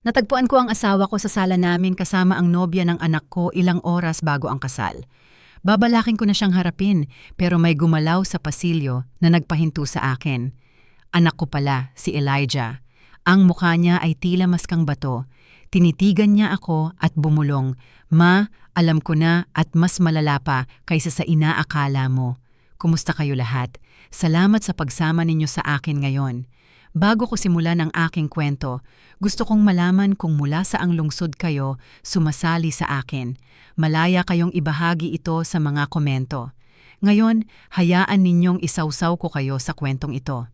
Natagpuan ko ang asawa ko sa sala namin kasama ang nobya ng anak ko ilang oras bago ang kasal. Babalakin ko na siyang harapin pero may gumalaw sa pasilyo na nagpahinto sa akin. Anak ko pala, si Elijah. Ang mukha niya ay tila maskang bato. Tinitigan niya ako at bumulong, "Ma, alam ko na at mas malala pa kaysa sa inaakala mo. Kumusta kayo lahat? Salamat sa pagsama ninyo sa akin ngayon." Bago ko simulan ang aking kwento, gusto kong malaman kung mula saang lungsod kayo sumasali sa akin. Malaya kayong ibahagi ito sa mga komento. Ngayon, hayaan ninyong isawsaw ko kayo sa kwentong ito.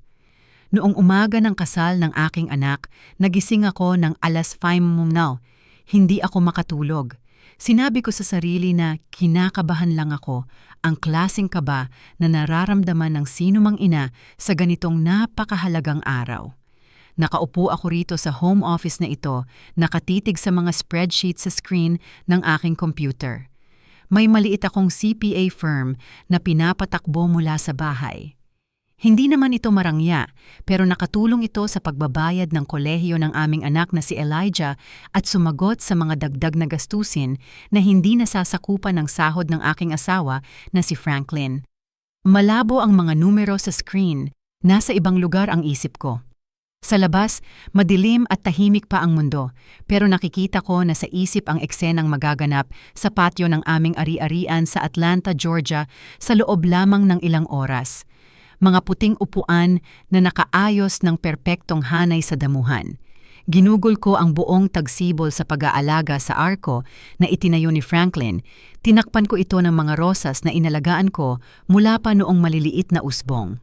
Noong umaga ng kasal ng aking anak, nagising ako ng 5:00. Hindi ako makatulog. Sinabi ko sa sarili na kinakabahan lang ako, ang klaseng kaba na nararamdaman ng sinumang ina sa ganitong napakahalagang araw. Nakaupo ako rito sa home office na ito, nakatitig sa mga spreadsheet sa screen ng aking computer. May maliit akong CPA firm na pinapatakbo mula sa bahay. Hindi naman ito marangya, pero nakatulong ito sa pagbabayad ng kolehiyo ng aming anak na si Elijah at sumagot sa mga dagdag na gastusin na hindi nasasakupan ng sahod ng aking asawa na si Franklin. Malabo ang mga numero sa screen, nasa ibang lugar ang isip ko. Sa labas, madilim at tahimik pa ang mundo, pero nakikita ko na sa isip ang eksenang magaganap sa patio ng aming ari-arian sa Atlanta, Georgia sa loob lamang ng ilang oras. Mga puting upuan na nakaayos ng perpektong hanay sa damuhan. Ginugol ko ang buong tagsibol sa pag-aalaga sa arko na itinayo ni Franklin. Tinakpan ko ito ng mga rosas na inalagaan ko mula pa noong maliliit na usbong.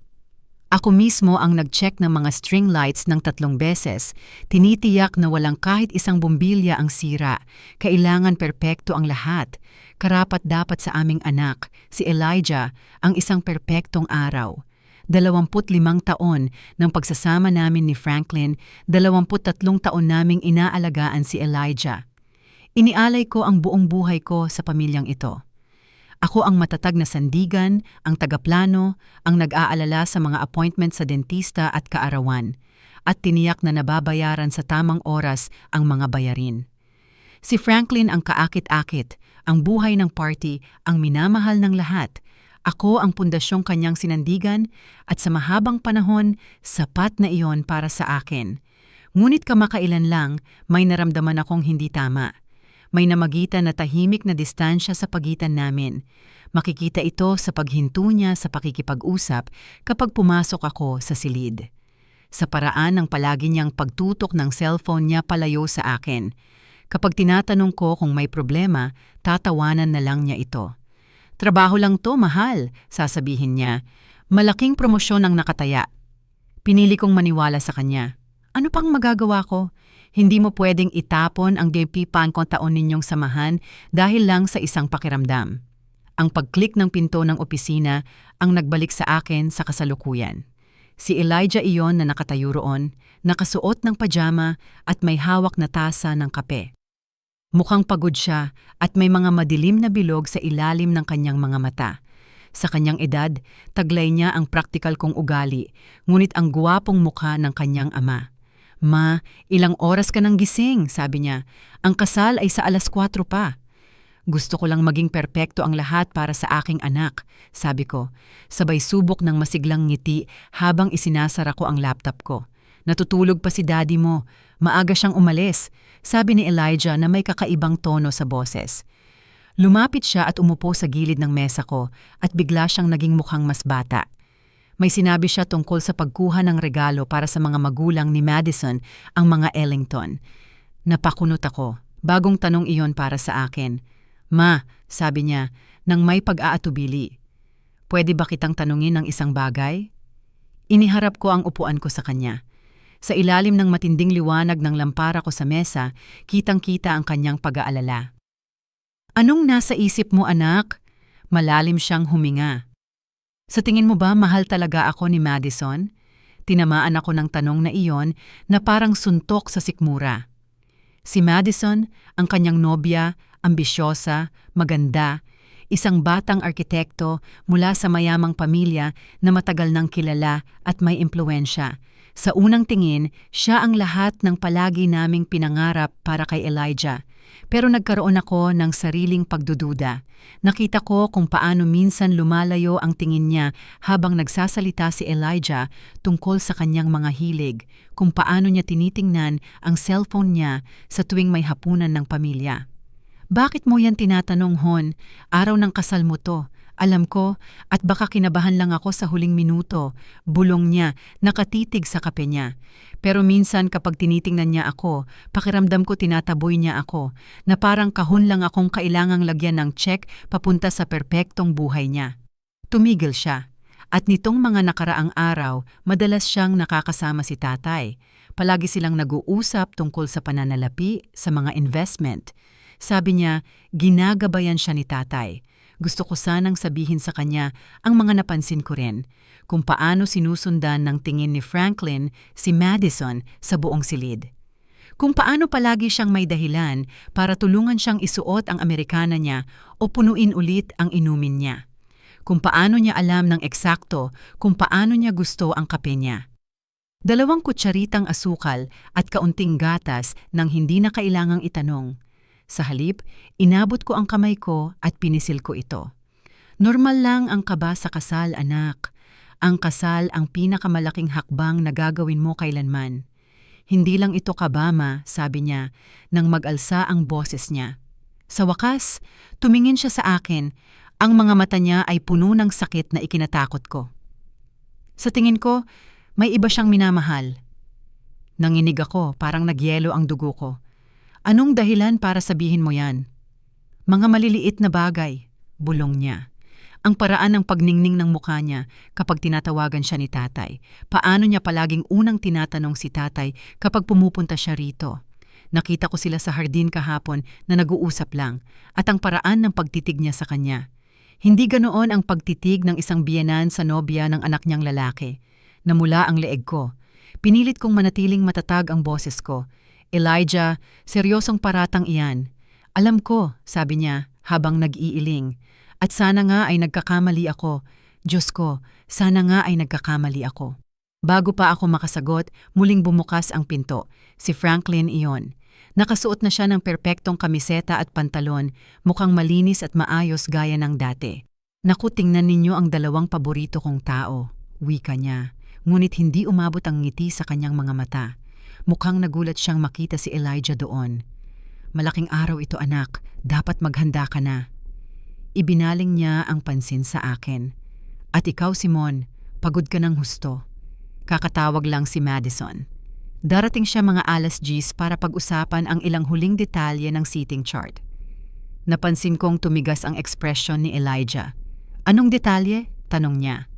Ako mismo ang nag-check ng mga string lights ng 3 beses. Tinitiyak na walang kahit isang bumbilya ang sira. Kailangan perpekto ang lahat. Karapat dapat sa aming anak, si Elijah, ang isang perpektong araw. 25 taon ng pagsasama namin ni Franklin, 23 taon naming inaalagaan si Elijah. Inialay ko ang buong buhay ko sa pamilyang ito. Ako ang matatag na sandigan, ang tagaplano, ang nag-aalala sa mga appointment sa dentista at kaarawan, at tiniyak na nababayaran sa tamang oras ang mga bayarin. Si Franklin ang kaakit-akit, ang buhay ng party, ang minamahal ng lahat. Ako ang pundasyong kanyang sinandigan at sa mahabang panahon, sapat na iyon para sa akin. Ngunit kamakailan lang, may naramdaman akong hindi tama. May namagitan na tahimik na distansya sa pagitan namin. Makikita ito sa paghinto niya sa pakikipag-usap kapag pumasok ako sa silid. Sa paraan ng palagi niyang pagtutok ng cellphone niya palayo sa akin. Kapag tinatanong ko kung may problema, tatawanan na lang niya ito. "Trabaho lang to, mahal," sasabihin niya. Malaking promosyon ang nakataya. Pinili kong maniwala sa kanya. Ano pang magagawa ko? Hindi mo pwedeng itapon ang 20 taon ninyong samahan dahil lang sa isang pakiramdam. Ang pag-click ng pinto ng opisina ang nagbalik sa akin sa kasalukuyan. Si Elijah iyon na nakatayo roon, nakasuot ng pajama at may hawak na tasa ng kape. Mukhang pagod siya at may mga madilim na bilog sa ilalim ng kanyang mga mata. Sa kanyang edad, taglay niya ang praktikal kong ugali, ngunit ang guwapong mukha ng kanyang ama. "Ma, ilang oras ka nang gising," sabi niya. "Ang kasal ay sa 4:00 pa." "Gusto ko lang maging perpekto ang lahat para sa aking anak," sabi ko. Sabay subok ng masiglang ngiti habang isinasara ko ang laptop ko. "Natutulog pa si daddy mo. Maaga siyang umalis," sabi ni Elijah na may kakaibang tono sa boses. Lumapit siya at umupo sa gilid ng mesa ko at bigla siyang naging mukhang mas bata. May sinabi siya tungkol sa pagkuha ng regalo para sa mga magulang ni Madison, ang mga Ellington. Napakunot ako. Bagong tanong iyon para sa akin. "Ma," sabi niya, nang may pag-aatubili. "Pwede ba kitang tanungin ng isang bagay?" Iniharap ko ang upuan ko sa kanya. Sa ilalim ng matinding liwanag ng lampara ko sa mesa, kitang-kita ang kanyang pag-aalala. "Anong nasa isip mo, anak?" Malalim siyang huminga. "Sa tingin mo ba mahal talaga ako ni Madison?" Tinamaan ako ng tanong na iyon na parang suntok sa sikmura. Si Madison, ang kanyang nobya, ambisyosa, maganda, isang batang arkitekto mula sa mayamang pamilya na matagal nang kilala at may impluwensya. Sa unang tingin, siya ang lahat ng palagi naming pinangarap para kay Elijah. Pero nagkaroon ako ng sariling pagdududa. Nakita ko kung paano minsan lumalayo ang tingin niya habang nagsasalita si Elijah tungkol sa kanyang mga hilig, kung paano niya tinitingnan ang cellphone niya sa tuwing may hapunan ng pamilya. Bakit mo yan tinatanong, Hon? Araw ng kasal mo to. Alam ko, at baka kinabahan lang ako sa huling minuto. Bulong niya, nakatitig sa kape niya. Pero minsan kapag tinitingnan niya ako, pakiramdam ko tinataboy niya ako, na parang kahon lang akong kailangang lagyan ng check papunta sa perpektong buhay niya. Tumigil siya. At nitong mga nakaraang araw, madalas siyang nakakasama si tatay. Palagi silang nag-uusap tungkol sa pananalapi, sa mga investment. Sabi niya, ginagabayan siya ni tatay. Gusto ko sanang sabihin sa kanya ang mga napansin ko rin, kung paano sinusundan ng tingin ni Franklin si Madison sa buong silid. Kung paano palagi siyang may dahilan para tulungan siyang isuot ang Amerikana niya o punuin ulit ang inumin niya. Kung paano niya alam ng eksakto kung paano niya gusto ang kape niya. 2 kutsaritang asukal at kaunting gatas nang hindi na kailangang itanong. Sa halip, inabot ko ang kamay ko at pinisil ko ito. Normal lang ang kaba sa kasal, anak. Ang kasal ang pinakamalaking hakbang na gagawin mo kailanman. Hindi lang ito kaba, ma, sabi niya, nang mag-alsa ang boses niya. Sa wakas, tumingin siya sa akin. Ang mga mata niya ay puno ng sakit na ikinatakot ko. Sa tingin ko, may iba siyang minamahal. Nanginig ako, parang nagyelo ang dugo ko. Anong dahilan para sabihin mo yan? Mga maliliit na bagay, bulong niya. Ang paraan ng pagningning ng mukha niya kapag tinatawagan siya ni tatay. Paano niya palaging unang tinatanong si tatay kapag pumupunta siya rito. Nakita ko sila sa hardin kahapon na nag-uusap lang at ang paraan ng pagtitig niya sa kanya. Hindi ganoon ang pagtitig ng isang biyenan sa nobya ng anak niyang lalaki. Namula ang leeg ko. Pinilit kong manatiling matatag ang boses ko. Elijah, seryosong paratang iyan. Alam ko, sabi niya habang nag-iiling. At sana nga ay nagkakamali ako. Diyos ko, sana nga ay nagkakamali ako. Bago pa ako makasagot, muling bumukas ang pinto. Si Franklin iyon. Nakasuot na siya ng perpektong kamiseta at pantalon, mukhang malinis at maayos gaya ng dati. Naku, tingnan ninyo ang 2 paborito kong tao, wika niya. Ngunit hindi umabot ang ngiti sa kanyang mga mata. Mukhang nagulat siyang makita si Elijah doon. Malaking araw ito, anak. Dapat maghanda ka na. Ibinaling niya ang pansin sa akin. At ikaw, Simon, pagod ka ng husto. Kakatawag lang si Madison. Darating siya mga 10:00 para pag-usapan ang ilang huling detalye ng seating chart. Napansin kong tumigas ang ekspresyon ni Elijah. Anong detalye? Tanong niya.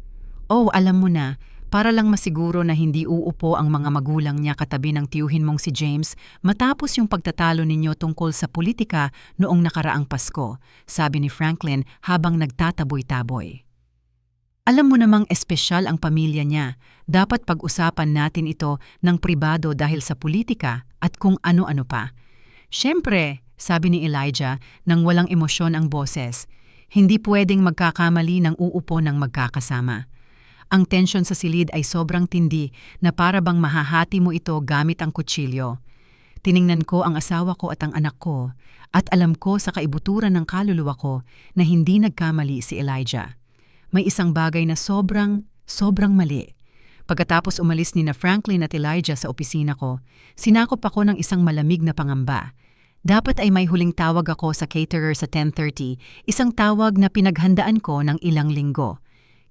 Oh, alam mo na. Para lang masiguro na hindi uupo ang mga magulang niya katabi ng tiyuhin mong si James matapos yung pagtatalo ninyo tungkol sa politika noong nakaraang Pasko, sabi ni Franklin habang nagtataboy-taboy. Alam mo namang espesyal ang pamilya niya. Dapat pag-usapan natin ito ng pribado dahil sa politika at kung ano-ano pa. Siyempre, sabi ni Elijah nang walang emosyon ang boses, hindi pwedeng magkakamali ng uupo ng magkakasama. Ang tensyon sa silid ay sobrang tindi na para bang mahahati mo ito gamit ang kutsilyo. Tiningnan ko ang asawa ko at ang anak ko at alam ko sa kaibuturan ng kaluluwa ko na hindi nagkamali si Elijah. May isang bagay na sobrang mali. Pagkatapos umalis ni na Franklin at Elijah sa opisina ko, sinakop ako ng isang malamig na pangamba. Dapat ay may huling tawag ako sa caterer sa 10:30, isang tawag na pinaghandaan ko ng ilang linggo.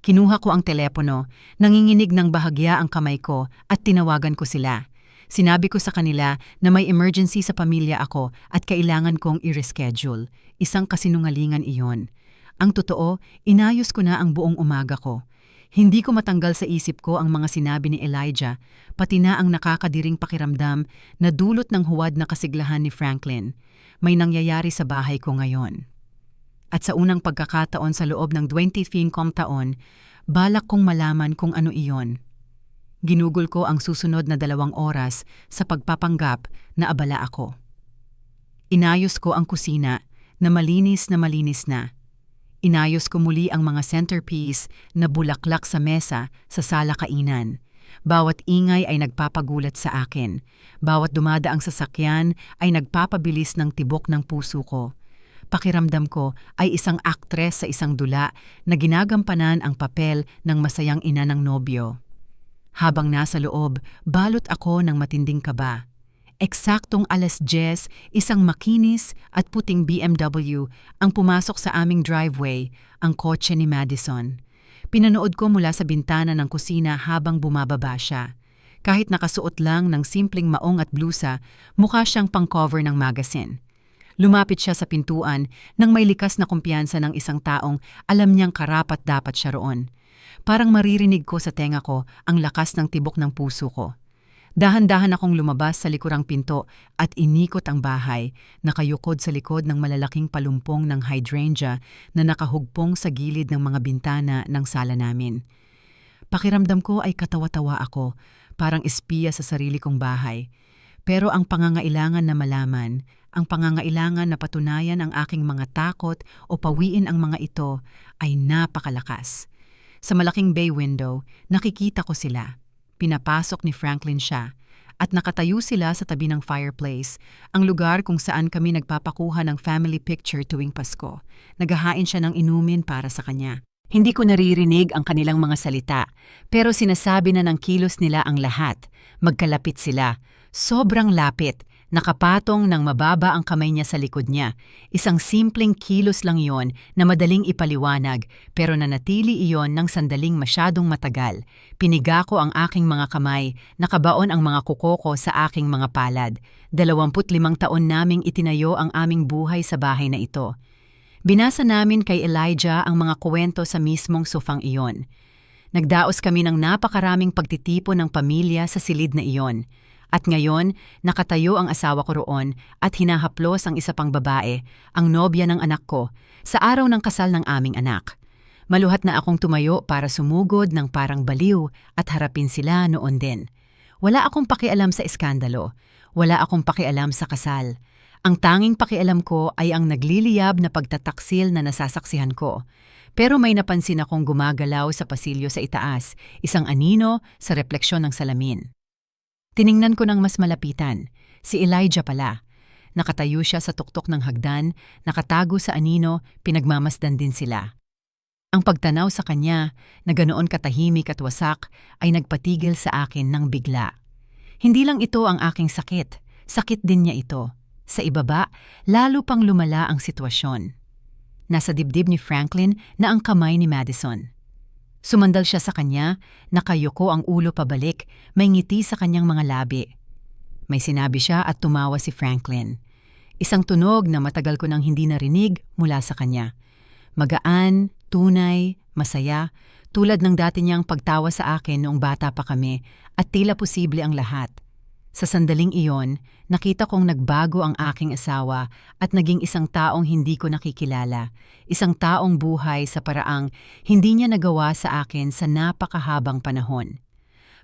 Kinuha ko ang telepono, nanginginig ng bahagya ang kamay ko at tinawagan ko sila. Sinabi ko sa kanila na may emergency sa pamilya ako at kailangan kong i-reschedule. Isang kasinungalingan iyon. Ang totoo, inayos ko na ang buong umaga ko. Hindi ko matanggal sa isip ko ang mga sinabi ni Elijah, pati na ang nakakadiring pakiramdam na dulot ng huwad na kasiglahan ni Franklin. May nangyayari sa bahay ko ngayon. At sa unang pagkakataon sa loob ng 25 taon, balak kong malaman kung ano iyon. Ginugol ko ang susunod na 2 oras sa pagpapanggap na abala ako. Inayos ko ang kusina na malinis na. Inayos ko muli ang mga centerpiece na bulaklak sa mesa sa sala kainan. Bawat ingay ay nagpapagulat sa akin. Bawat dumadaang sasakyan ay nagpapabilis ng tibok ng puso ko. Pakiramdam ko ay isang aktres sa isang dula na ginagampanan ang papel ng masayang ina ng nobyo. Habang nasa loob, balot ako ng matinding kaba. Eksaktong 10:00, isang makinis at puting BMW ang pumasok sa aming driveway, ang kotse ni Madison. Pinanood ko mula sa bintana ng kusina habang bumababa siya. Kahit nakasuot lang ng simpleng maong at blusa, mukha siyang pang-cover ng magazine. Lumapit siya sa pintuan nang may likas na kumpiyansa ng isang taong alam niyang karapat-dapat siya roon. Parang maririnig ko sa tenga ko ang lakas ng tibok ng puso ko. Dahan-dahan akong lumabas sa likurang pinto at inikot ang bahay, nakayukod sa likod ng malalaking palumpong ng hydrangea na nakahugpong sa gilid ng mga bintana ng sala namin. Pakiramdam ko ay katawa-tawa ako, parang espiya sa sarili kong bahay. Pero ang pangangailangan na malaman, ang pangangailangan na patunayan ang aking mga takot o pawiin ang mga ito ay napakalakas. Sa malaking bay window, nakikita ko sila. Pinapasok ni Franklin siya at nakatayo sila sa tabi ng fireplace, ang lugar kung saan kami nagpapakuha ng family picture tuwing Pasko. Naghahain siya ng inumin para sa kanya. Hindi ko naririnig ang kanilang mga salita, pero sinasabi na ng kilos nila ang lahat. Magkalapit sila. Sobrang lapit. Nakapatong ng mababa ang kamay niya sa likod niya. Isang simpleng kilos lang iyon na madaling ipaliwanag, pero nanatili iyon ng sandaling masyadong matagal. Piniga ko ang aking mga kamay, nakabaon ang mga kuko ko sa aking mga palad. 25 taon naming itinayo ang aming buhay sa bahay na ito. Binasa namin kay Elijah ang mga kwento sa mismong sofang iyon. Nagdaos kami ng napakaraming pagtitipon ng pamilya sa silid na iyon. At ngayon, nakatayo ang asawa ko roon at hinahaplos ang isa pang babae, ang nobya ng anak ko, sa araw ng kasal ng aming anak. Maluhat na akong tumayo para sumugod ng parang baliw at harapin sila noon din. Wala akong pakialam sa iskandalo. Wala akong pakialam sa kasal. Ang tanging pakialam ko ay ang nagliliyab na pagtataksil na nasasaksihan ko. Pero may napansin akong gumagalaw sa pasilyo sa itaas, isang anino sa refleksyon ng salamin. Tiningnan ko ng mas malapitan. Si Elijah pala. Nakatayo siya sa tuktok ng hagdan, nakatago sa anino, pinagmamasdan din sila. Ang pagtanaw sa kanya, na ganoon katahimik at wasak, ay nagpatigil sa akin ng bigla. Hindi lang ito ang aking sakit, sakit din niya ito. Sa ibaba, lalo pang lumala ang sitwasyon. Nasa dibdib ni Franklin na ang kamay ni Madison. Sumandal siya sa kanya, nakayuko ang ulo pabalik, may ngiti sa kanyang mga labi. May sinabi siya at tumawa si Franklin. Isang tunog na matagal ko nang hindi narinig mula sa kanya. Magaan, tunay, masaya, tulad ng dati niyang pagtawa sa akin noong bata pa kami at tila posible ang lahat. Sa sandaling iyon, nakita kong nagbago ang aking asawa at naging isang taong hindi ko nakikilala, isang taong buhay sa paraang hindi niya nagawa sa akin sa napakahabang panahon.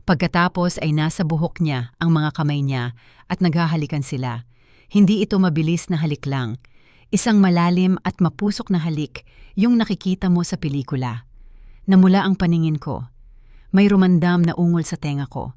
Pagkatapos ay nasa buhok niya ang mga kamay niya at naghahalikan sila. Hindi ito mabilis na halik lang. Isang malalim at mapusok na halik, yung nakikita mo sa pelikula. Namula ang paningin ko. May rumandam na ungol sa tenga ko.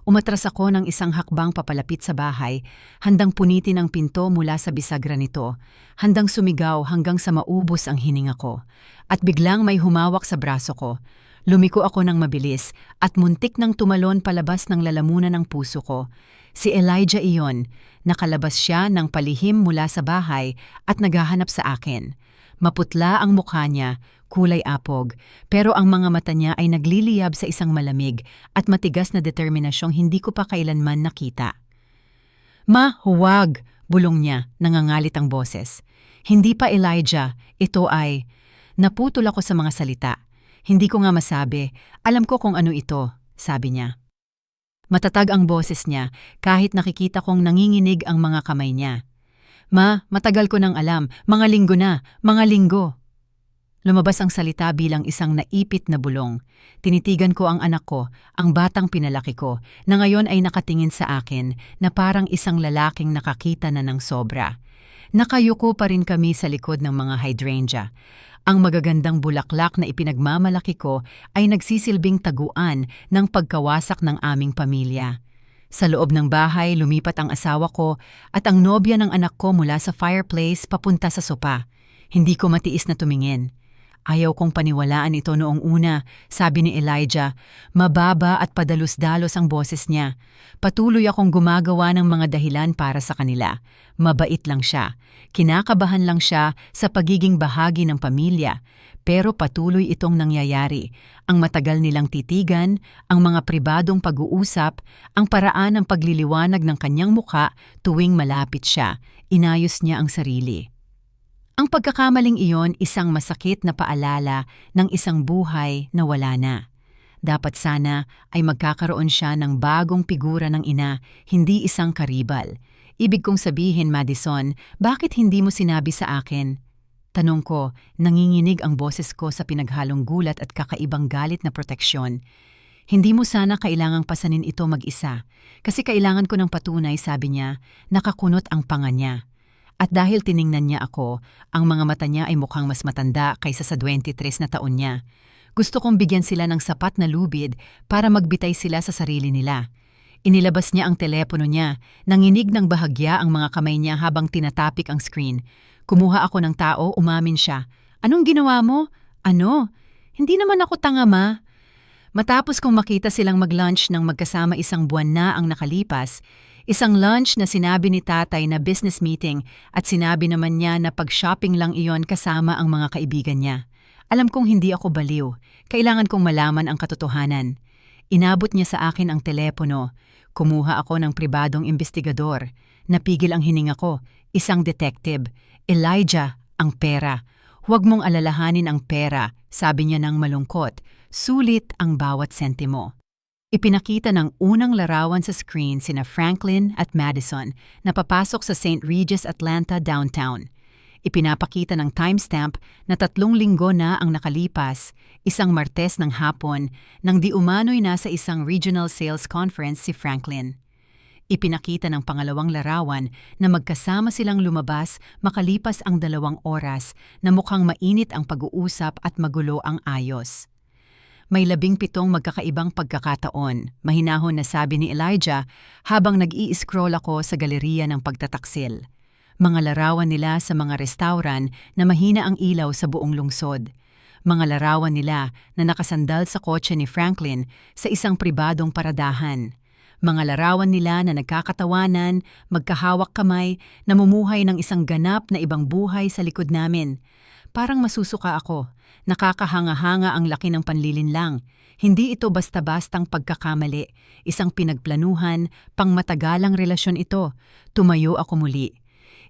Umatras ako ng isang hakbang papalapit sa bahay, handang punitin ang pinto mula sa bisagra nito, handang sumigaw hanggang sa maubos ang hininga ko. At biglang may humawak sa braso ko. Lumiko ako ng mabilis at muntik nang tumalon palabas ng lalamunan ng puso ko. Si Elijah iyon, nakalabas siya ng palihim mula sa bahay at naghahanap sa akin. Maputla ang mukha niya, kulay apog, pero ang mga mata niya ay nagliliyab sa isang malamig at matigas na determinasyong hindi ko pa kailanman nakita. "Ma, huwag!" bulong niya, nangangalit ang boses. "Hindi pa Elijah, ito ay..." Naputol ako sa mga salita. Hindi ko nga masabi, alam ko kung ano ito, sabi niya. Matatag ang boses niya kahit nakikita kong nanginginig ang mga kamay niya. "Ma, matagal ko nang alam, mga linggo na, mga linggo." Lumabas ang salita bilang isang naipit na bulong. Tinitigan ko ang anak ko, ang batang pinalaki ko, na ngayon ay nakatingin sa akin na parang isang lalaking nakakita na ng sobra. Nakayuko pa rin kami sa likod ng mga hydrangea. Ang magagandang bulaklak na ipinagmamalaki ko ay nagsisilbing taguan ng pagkawasak ng aming pamilya. Sa loob ng bahay, lumipat ang asawa ko at ang nobya ng anak ko mula sa fireplace papunta sa sopa. Hindi ko matiis na tumingin. Ayaw kong paniwalaan ito noong una, sabi ni Elijah. Mababa at padalos-dalos ang boses niya. Patuloy akong gumagawa ng mga dahilan para sa kanila. Mabait lang siya. Kinakabahan lang siya sa pagiging bahagi ng pamilya. Pero patuloy itong nangyayari. Ang matagal nilang titigan, ang mga pribadong pag-uusap, ang paraan ng pagliliwanag ng kanyang muka tuwing malapit siya. Inayos niya ang sarili. Ang pagkakamaling iyon isang masakit na paalala ng isang buhay na wala na. Dapat sana ay magkakaroon siya ng bagong figura ng ina, hindi isang karibal. Ibig kong sabihin, Madison, bakit hindi mo sinabi sa akin? Tanong ko, nanginginig ang boses ko sa pinaghalong gulat at kakaibang galit na proteksyon. Hindi mo sana kailangang pasanin ito mag-isa, kasi kailangan ko ng patunay, sabi niya, nakakunot ang panga niya. At dahil tiningnan niya ako, ang mga mata niya ay mukhang mas matanda kaysa sa 23 na taon niya. Gusto kong bigyan sila ng sapat na lubid para magbitay sila sa sarili nila. Inilabas niya ang telepono niya, nanginig ng bahagya ang mga kamay niya habang tinatapik ang screen. Kumuha ako ng tao, umamin siya. Anong ginawa mo? Ano? Hindi naman ako tanga, ma. Matapos kong makita silang mag-lunch ng magkasama isang buwan na ang nakalipas, isang lunch na sinabi ni tatay na business meeting at sinabi naman niya na pag-shopping lang iyon kasama ang mga kaibigan niya. Alam kong hindi ako baliw. Kailangan kong malaman ang katotohanan. Inabot niya sa akin ang telepono. Kumuha ako ng pribadong investigador. Napigil ang hininga ko. Isang detective. Elijah, ang pera. Huwag mong alalahanin ang pera, sabi niya ng malungkot. Sulit ang bawat sentimo. Ipinakita ng unang larawan sa screen sina Franklin at Madison na papasok sa St. Regis, Atlanta, downtown. Ipinapakita ng timestamp na 3 linggo na ang nakalipas, isang Martes ng hapon, nang di umano'y nasa isang regional sales conference si Franklin. Ipinakita ng pangalawang larawan na magkasama silang lumabas makalipas ang 2 oras na mukhang mainit ang pag-uusap at magulo ang ayos. May 17 magkakaibang pagkakataon, mahinahon na sabi ni Elijah habang nag-i-scroll ako sa galeriya ng pagtataksil. Mga larawan nila sa mga restauran na mahina ang ilaw sa buong lungsod. Mga larawan nila na nakasandal sa kotse ni Franklin sa isang pribadong paradahan. Mga larawan nila na nagkakatawanan, magkahawak kamay, namumuhay ng isang ganap na ibang buhay sa likod namin. Parang masusuka ako. Nakakahanga-hanga ang laki ng panlilinlang. Hindi ito basta-bastang pagkakamali. Isang pinagplanuhan, pangmatagalang relasyon ito. Tumayo ako muli.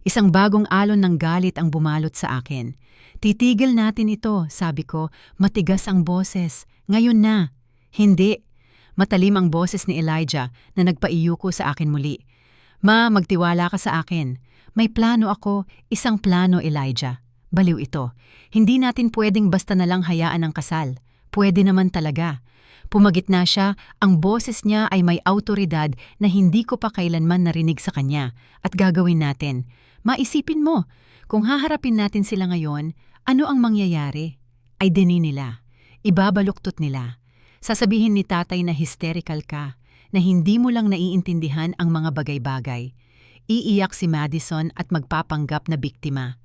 Isang bagong alon ng galit ang bumalot sa akin. Titigil natin ito, sabi ko. Matigas ang boses. Ngayon na. Hindi. Matalim ang boses ni Elijah na nagpaiyuko sa akin muli. Ma, magtiwala ka sa akin. May plano ako. Isang plano, Elijah. Baliw ito. Hindi natin pwedeng basta na lang hayaan ang kasal. Pwede naman talaga. Pumagit na siya, ang boses niya ay may awtoridad na hindi ko pa kailanman narinig sa kanya. At gagawin natin. Maisipin mo, kung haharapin natin sila ngayon, ano ang mangyayari? Ay dini nila. Ibabaluktot nila. Sasabihin ni tatay na hysterical ka, na hindi mo lang naiintindihan ang mga bagay-bagay. Iiyak si Madison at magpapanggap na biktima.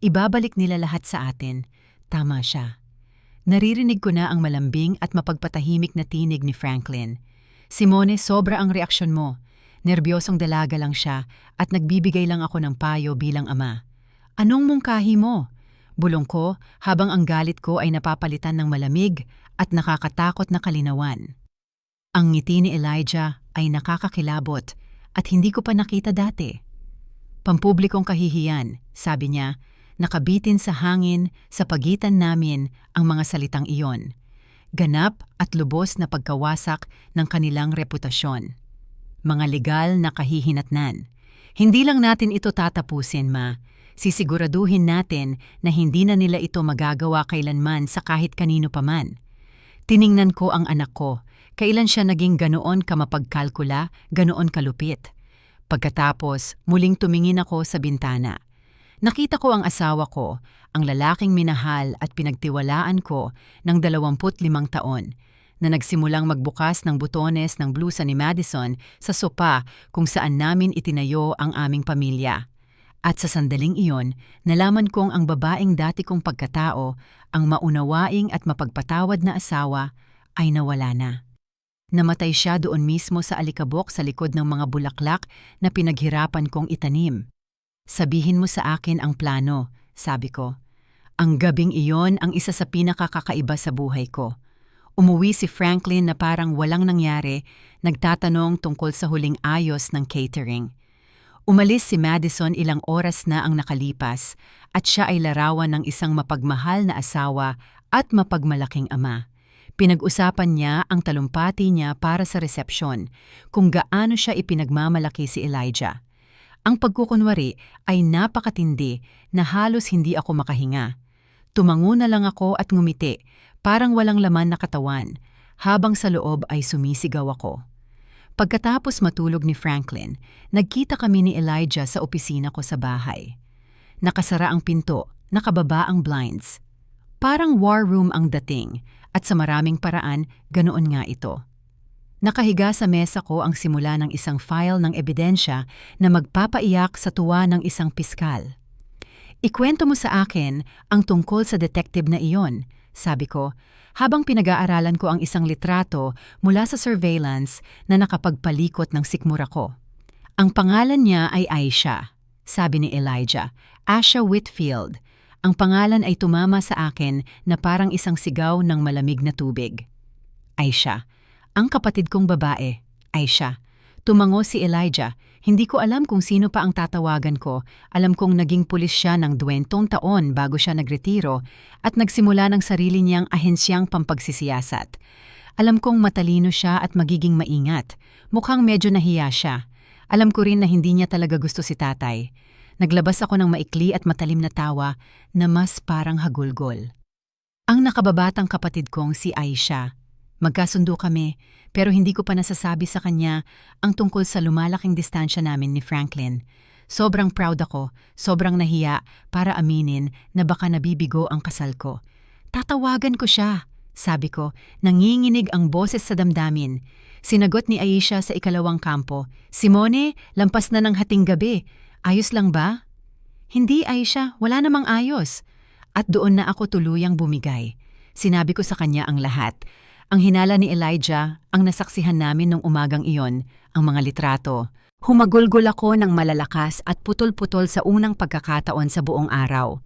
Ibabalik nila lahat sa atin. Tama siya. Naririnig ko na ang malambing at mapagpatahimik na tinig ni Franklin. Simone, sobra ang reaksyon mo. Nerbyosong dalaga lang siya at nagbibigay lang ako ng payo bilang ama. Anong mungkahi mo? Bulong ko habang ang galit ko ay napapalitan ng malamig at nakakatakot na kalinawan. Ang ngiti ni Elijah ay nakakakilabot at hindi ko pa nakita dati. Pampublikong kahihiyan, sabi niya, nakabitin sa hangin sa pagitan namin ang mga salitang iyon. Ganap at lubos na pagkawasak ng kanilang reputasyon. Mga legal na kahihinatnan. Hindi lang natin ito tatapusin, ma. Sisiguraduhin natin na hindi na nila ito magagawa kailanman sa kahit kanino paman. Tiningnan ko ang anak ko. Kailan siya naging ganoon kamapagkalkula, ganoon kalupit. Pagkatapos, muling tumingin ako sa bintana. Nakita ko ang asawa ko, ang lalaking minahal at pinagtiwalaan ko ng 25 taon, na nagsimulang magbukas ng butones ng blusa ni Madison sa sopa kung saan namin itinayo ang aming pamilya. At sa sandaling iyon, nalaman kong ang babaeng dati kong pagkatao, ang maunawaing at mapagpatawad na asawa, ay nawala na. Namatay siya doon mismo sa alikabok sa likod ng mga bulaklak na pinaghirapan kong itanim. Sabihin mo sa akin ang plano, sabi ko. Ang gabing iyon ang isa sa pinakakakaiba sa buhay ko. Umuwi si Franklin na parang walang nangyari, nagtatanong tungkol sa huling ayos ng catering. Umalis si Madison ilang oras na ang nakalipas at siya ay larawan ng isang mapagmahal na asawa at mapagmalaking ama. Pinag-usapan niya ang talumpati niya para sa resepsyon, kung gaano siya ipinagmamalaki si Elijah. Ang pagkukunwari ay napakatindi na halos hindi ako makahinga. Tumango na lang ako at ngumiti, parang walang laman na katawan, habang sa loob ay sumisigaw ako. Pagkatapos matulog ni Franklin, nagkita kami ni Elijah sa opisina ko sa bahay. Nakasara ang pinto, nakababa ang blinds. Parang war room ang dating, at sa maraming paraan, ganoon nga ito. Nakahiga sa mesa ko ang simula ng isang file ng ebidensya na magpapaiyak sa tuwa ng isang piskal. Ikwento mo sa akin ang tungkol sa detective na iyon, sabi ko, habang pinag-aaralan ko ang isang litrato mula sa surveillance na nakapagpalikot ng sikmura ko. Ang pangalan niya ay Aisha, sabi ni Elijah, Asha Whitfield. Ang pangalan ay tumama sa akin na parang isang sigaw ng malamig na tubig. Aisha, ang kapatid kong babae, Aisha. Tumango si Elijah. Hindi ko alam kung sino pa ang tatawagan ko. Alam kong naging pulis siya ng 20 taon bago siya nagretiro at nagsimula ng sarili niyang ahensyang pampagsisiyasat. Alam kong matalino siya at magiging maingat. Mukhang medyo nahiya siya. Alam ko rin na hindi niya talaga gusto si tatay. Naglabas ako ng maikli at matalim na tawa na mas parang hagulgol. Ang nakababatang kapatid kong si Aisha. Magkasundo kami, pero hindi ko pa nasasabi sa kanya ang tungkol sa lumalaking distansya namin ni Franklin. Sobrang proud ako, sobrang nahiya para aminin na baka nabibigo ang kasal ko. Tatawagan ko siya, sabi ko, nanginginig ang boses sa damdamin. Sinagot ni Aisha sa ikalawang kampo, Simone, lampas na ng hating gabi. Ayos lang ba? Hindi, Aisha, wala namang ayos. At doon na ako tuluyang bumigay. Sinabi ko sa kanya ang lahat. Ang hinala ni Elijah, ang nasaksihan namin nung umagang iyon, ang mga litrato. Humagulgol ako ng malalakas at putol-putol sa unang pagkakataon sa buong araw.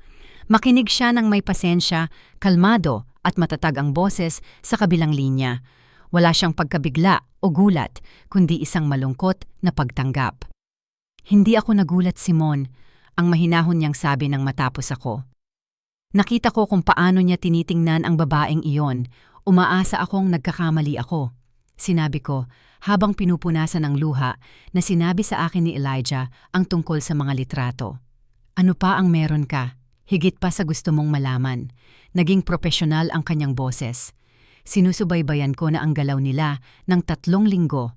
Makinig siya ng may pasensya, kalmado at matatag ang boses sa kabilang linya. Wala siyang pagkabigla o gulat, kundi isang malungkot na pagtanggap. Hindi ako nagulat, Simon, ang mahinahon niyang sabi nang matapos ako. Nakita ko kung paano niya tinitingnan ang babaeng iyon. Umaasa akong nagkakamali ako. Sinabi ko, habang pinupunasan ng luha na sinabi sa akin ni Elijah ang tungkol sa mga litrato. Ano pa ang meron ka? Higit pa sa gusto mong malaman. Naging propesyonal ang kanyang boses. Sinusubaybayan ko na ang galaw nila ng 3 linggo.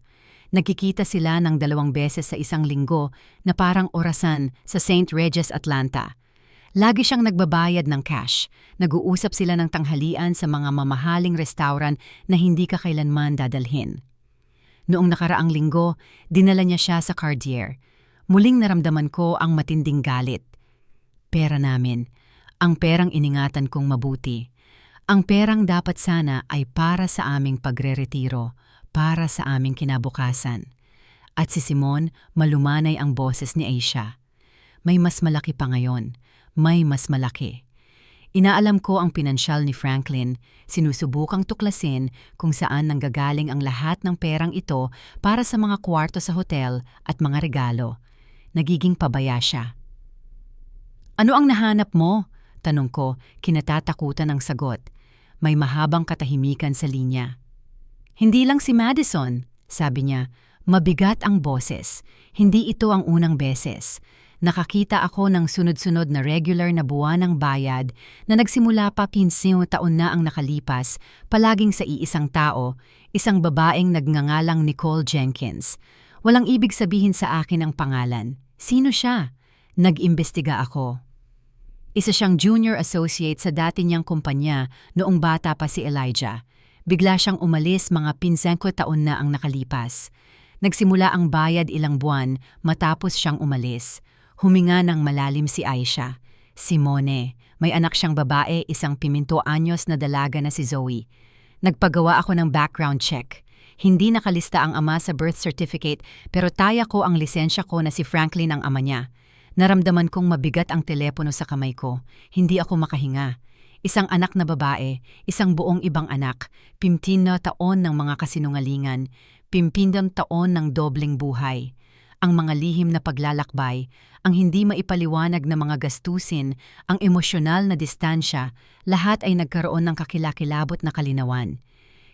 Nagkikita sila ng 2 beses sa isang linggo na parang orasan sa St. Regis, Atlanta. Lagi siyang nagbabayad ng cash. Nag-uusap sila ng tanghalian sa mga mamahaling restaurant na hindi ka kailanman dadalhin. Noong nakaraang linggo, dinala niya siya sa Cartier. Muling naramdaman ko ang matinding galit. Pera namin. Ang perang iningatan kong mabuti. Ang perang dapat sana ay para sa aming pagre-retiro, para sa aming kinabukasan. At si Simon, malumanay ang boses ni Aisha. May mas malaki pa ngayon. May mas malaki. Inaalam ko ang pinansyal ni Franklin, sinusubukang tuklasin kung saan nanggagaling ang lahat ng perang ito para sa mga kwarto sa hotel at mga regalo. Nagiging pabaya siya. Ano ang nahanap mo? Tanong ko, kinatatakutan ng sagot. May mahabang katahimikan sa linya. Hindi lang si Madison, sabi niya. Mabigat ang boses. Hindi ito ang unang beses. Nakakita ako ng sunod-sunod na regular na buwan ng bayad na nagsimula pa 15 taon na ang nakalipas, palaging sa iisang tao, isang babaeng nagngangalang Nicole Jenkins. Walang ibig sabihin sa akin ang pangalan. Sino siya? Nag-imbestiga ako. Isa siyang junior associate sa dati niyang kumpanya noong bata pa si Elijah. Bigla siyang umalis mga 15 taon na ang nakalipas. Nagsimula ang bayad ilang buwan matapos siyang umalis. Huminga ng malalim si Aisha. Simone, may anak siyang babae, isang 15 anyos na dalaga na si Zoe. Nagpagawa ako ng background check. Hindi nakalista ang ama sa birth certificate pero taya ko ang lisensya ko na si Franklin ang ama niya. Naramdaman kong mabigat ang telepono sa kamay ko. Hindi ako makahinga. Isang anak na babae, isang buong ibang anak, 15 na taon ng mga kasinungalingan, 15 taon ng dobleng buhay. Ang mga lihim na paglalakbay, ang hindi maipaliwanag na mga gastusin, ang emosyonal na distansya, lahat ay nagkaroon ng kakilakilabot na kalinawan.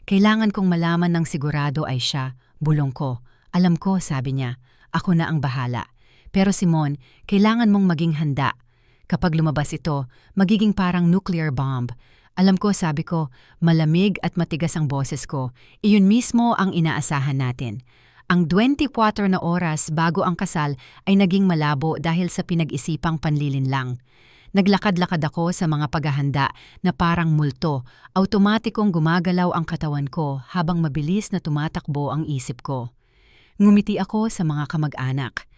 Kailangan kong malaman ng sigurado ay siya, bulong ko. Alam ko, sabi niya, ako na ang bahala. Pero Simon, kailangan mong maging handa. Kapag lumabas ito, magiging parang nuclear bomb. Alam ko, sabi ko, malamig at matigas ang boses ko. Iyon mismo ang inaasahan natin. Ang 24 na oras bago ang kasal ay naging malabo dahil sa pinag-isipang panlilinlang. Naglakad-lakad ako sa mga paghahanda na parang multo. Automatikong gumagalaw ang katawan ko habang mabilis na tumatakbo ang isip ko. Ngumiti ako sa mga kamag-anak.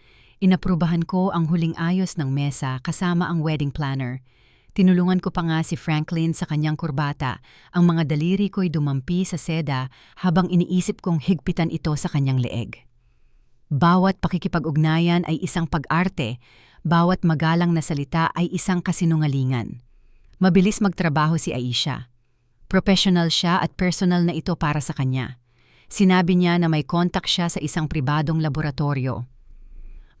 Inaprubahan ko ang huling ayos ng mesa kasama ang wedding planner. Tinulungan ko pa nga si Franklin sa kanyang kurbata. Ang mga daliri ko'y dumampi sa seda habang iniisip kong higpitan ito sa kanyang leeg. Bawat pakikipag-ugnayan ay isang pag-arte, bawat magalang na salita ay isang kasinungalingan. Mabilis magtrabaho si Aisha. Professional siya at personal na ito para sa kanya. Sinabi niya na may contact siya sa isang pribadong laboratorio.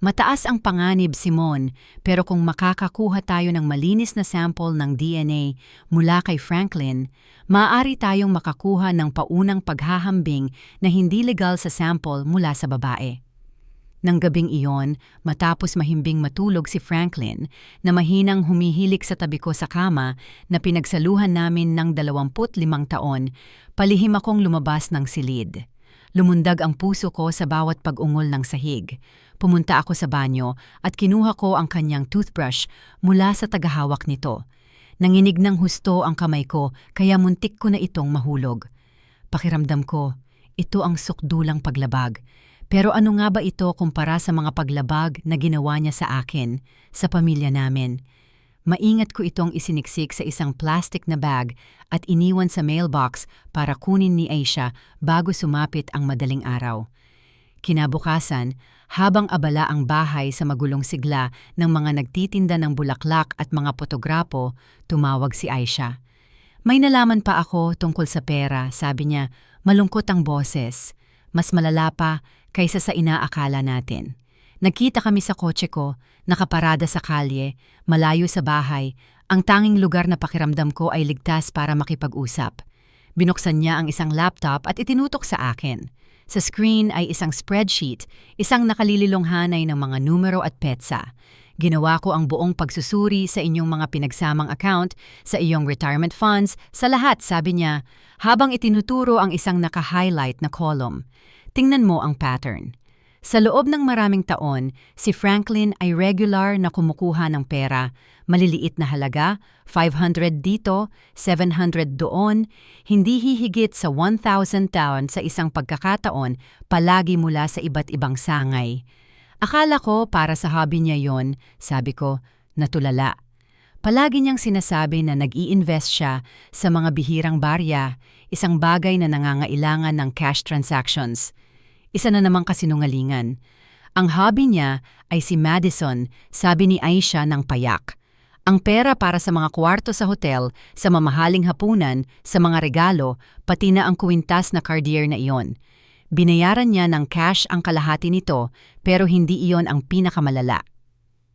Mataas ang panganib, Simon, pero kung makakakuha tayo ng malinis na sample ng DNA mula kay Franklin, maaari tayong makakuha ng paunang paghahambing na hindi legal sa sample mula sa babae. Nang gabing iyon, matapos mahimbing matulog si Franklin na mahinang humihilik sa tabi ko sa kama na pinagsaluhan namin ng 25 taon, palihim akong lumabas ng silid. Lumundag ang puso ko sa bawat pag-ungol ng sahig. Pumunta ako sa banyo at kinuha ko ang kanyang toothbrush mula sa tagahawak nito. Nanginig ng husto ang kamay ko kaya muntik ko na itong mahulog. Pakiramdam ko, ito ang sukdulang paglabag. Pero ano nga ba ito kumpara sa mga paglabag na ginawa niya sa akin, sa pamilya namin? Maingat ko itong isiniksik sa isang plastic na bag at iniwan sa mailbox para kunin ni Aisha bago sumapit ang madaling araw. Kinabukasan, habang abala ang bahay sa magulong sigla ng mga nagtitinda ng bulaklak at mga fotograpo, tumawag si Aisha. May nalaman pa ako tungkol sa pera, sabi niya, malungkot ang boses. Mas malala pa kaysa sa inaakala natin. Nagkita kami sa kotse ko, nakaparada sa kalye, malayo sa bahay. Ang tanging lugar na pakiramdam ko ay ligtas para makipag-usap. Binuksan niya ang isang laptop at itinutok sa akin. Sa screen ay isang spreadsheet, isang nakalililong hanay ng mga numero at petsa. Ginawa ko ang buong pagsusuri sa inyong mga pinagsamang account, sa iyong retirement funds, sa lahat, sabi niya, habang itinuturo ang isang naka-highlight na column. Tingnan mo ang pattern. Sa loob ng maraming taon, si Franklin ay regular na kumukuha ng pera, maliliit na halaga, 500 dito, 700 doon, hindi hihigit sa 1,000 taon sa isang pagkakataon, palagi mula sa iba't ibang sangay. Akala ko para sa hobby niya yon, sabi ko, natulala. Palagi niyang sinasabi na nag-i-invest siya sa mga bihirang barya, isang bagay na nangangailangan ng cash transactions. Isa na namang kasinungalingan. Ang hobby niya ay si Madison, sabi ni Aisha ng payak. Ang pera para sa mga kwarto sa hotel, sa mamahaling hapunan, sa mga regalo, pati na ang kuwintas na Cartier na iyon. Binayaran niya ng cash ang kalahati nito, pero hindi iyon ang pinakamalala.